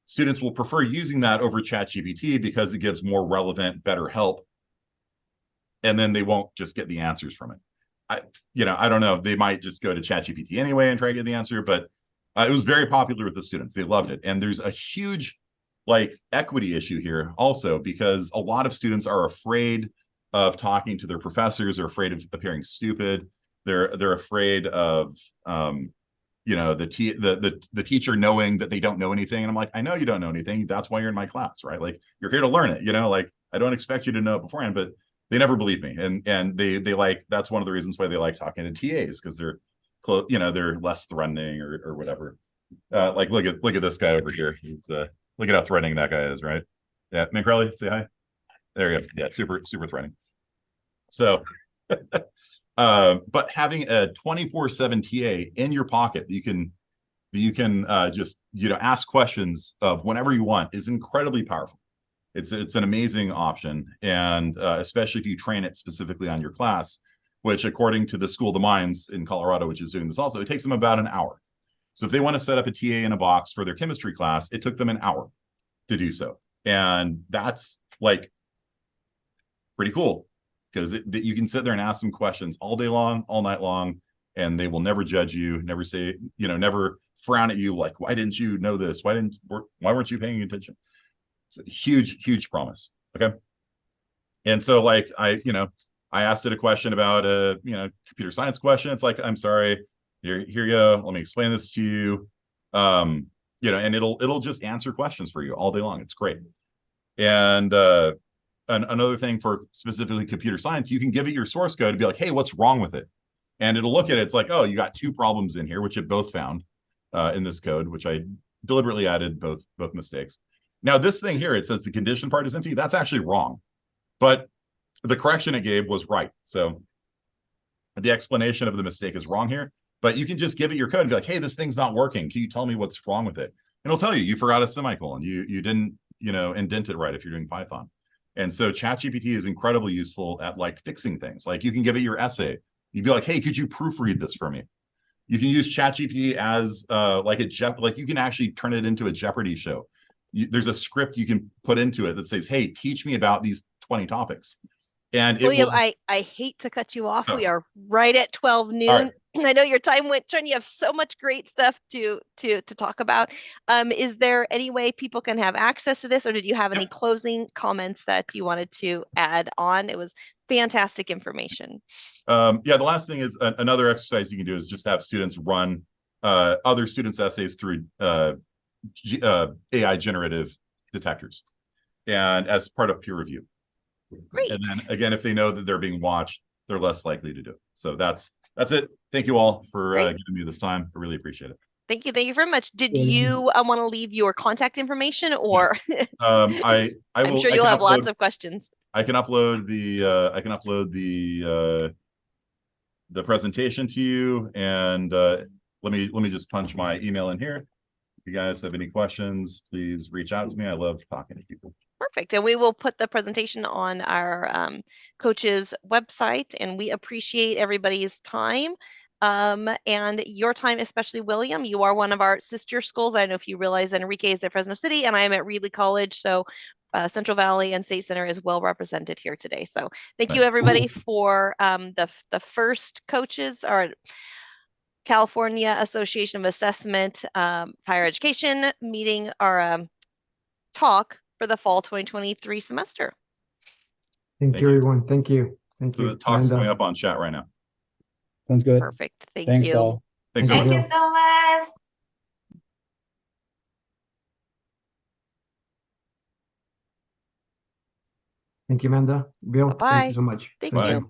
students will prefer using that over ChatGPT because it gives more relevant, better help. And then they won't just get the answers from it. I don't know. They might just go to ChatGPT anyway and try to get the answer, but it was very popular with the students. They loved it. And there's a huge equity issue here also, because a lot of students are afraid of talking to their professors. They're afraid of appearing stupid. They're afraid of you know, the teacher knowing that they don't know anything. And I'm like, I know you don't know anything. That's why you're in my class, right? Like, you're here to learn it, you know, like, I don't expect you to know it beforehand, but they never believe me. And they like, that's one of the reasons why they like talking to TAs, because they're close, you know, they're less threatening or whatever. Like, look at this guy over here. He's look at how threatening that guy is, right? Yeah, Mancrelli, say hi. There you go. Yeah, super threatening. So but having a 24/7 TA in your pocket that you can just, you know, ask questions of whenever you want is incredibly powerful. It's an amazing option, and especially if you train it specifically on your class, which according to the School of the Mines in Colorado, which is doing this also, it takes them about an hour. So if they want to set up a TA in a box for their chemistry class, it took them an hour to do so, and that's like pretty cool. Because you can sit there and ask them questions all day long, all night long, and they will never judge you, never say, you know, never frown at you like, why didn't you know this? Why weren't you paying attention? It's a huge promise. Okay. And so like I asked it a question about a, you know, computer science question. It's like, I'm sorry, here you go. Let me explain this to you. You know, and it'll just answer questions for you all day long. It's great. And another thing for specifically computer science, you can give it your source code and be like, hey, what's wrong with it? And it'll look at it. It's like, oh, you got 2 problems in here, which it both found in this code, which I deliberately added both mistakes. Now, this thing here, it says the condition part is empty. That's actually wrong. But the correction it gave was right. So the explanation of the mistake is wrong here. But you can just give it your code and be like, hey, this thing's not working. Can you tell me what's wrong with it? And it'll tell you, you forgot a semicolon. You didn't, you know, indent it right if you're doing Python. And so ChatGPT is incredibly useful at like fixing things. Like, you can give it your essay. You'd be like, hey, could you proofread this for me? You can use ChatGPT as like you can actually turn it into a Jeopardy show. There's a script you can put into it that says, hey, teach me about these 20 topics. And William, I hate to cut you off. We are right at 12 noon. Right. I know your time went, John. You have so much great stuff to talk about. Is there any way people can have access to this, or did you have any closing comments that you wanted to add on? It was fantastic information. Yeah, the last thing is another exercise you can do is just have students run other students' essays through AI generative detectors, and as part of peer review. Great. And then again, if they know that they're being watched, they're less likely to do it. So that's it. Thank you all for giving me this time. I really appreciate it. Thank you. Thank you very much. Did Yeah. you want to leave your contact information, or I I'm will. sure I you'll can have lots upload- of questions. I can upload the presentation to you, and let me just punch my email in here. If you guys have any questions, please reach out to me. I love talking to people. Perfect. And we will put the presentation on our coach's website, and we appreciate everybody's time. And your time, especially William. You are one of our sister schools. I don't know if you realize that Enrique is at Fresno City and I am at Reedley College. So Central Valley and State Center is well represented here today. So thank you Nice. everybody for the first coaches or California Association of Assessment Higher Education meeting or talk for the fall 2023 semester. Thank Thank you, you. everyone. Thank you. Thank So you. the talk's Amanda. going up on chat right now. Sounds good. Perfect. Thank Thanks you. all. Thanks, Thank everyone. you. so much. Thank you, Amanda. Bill, Bye-bye. thank you so much. Thank Bye. you.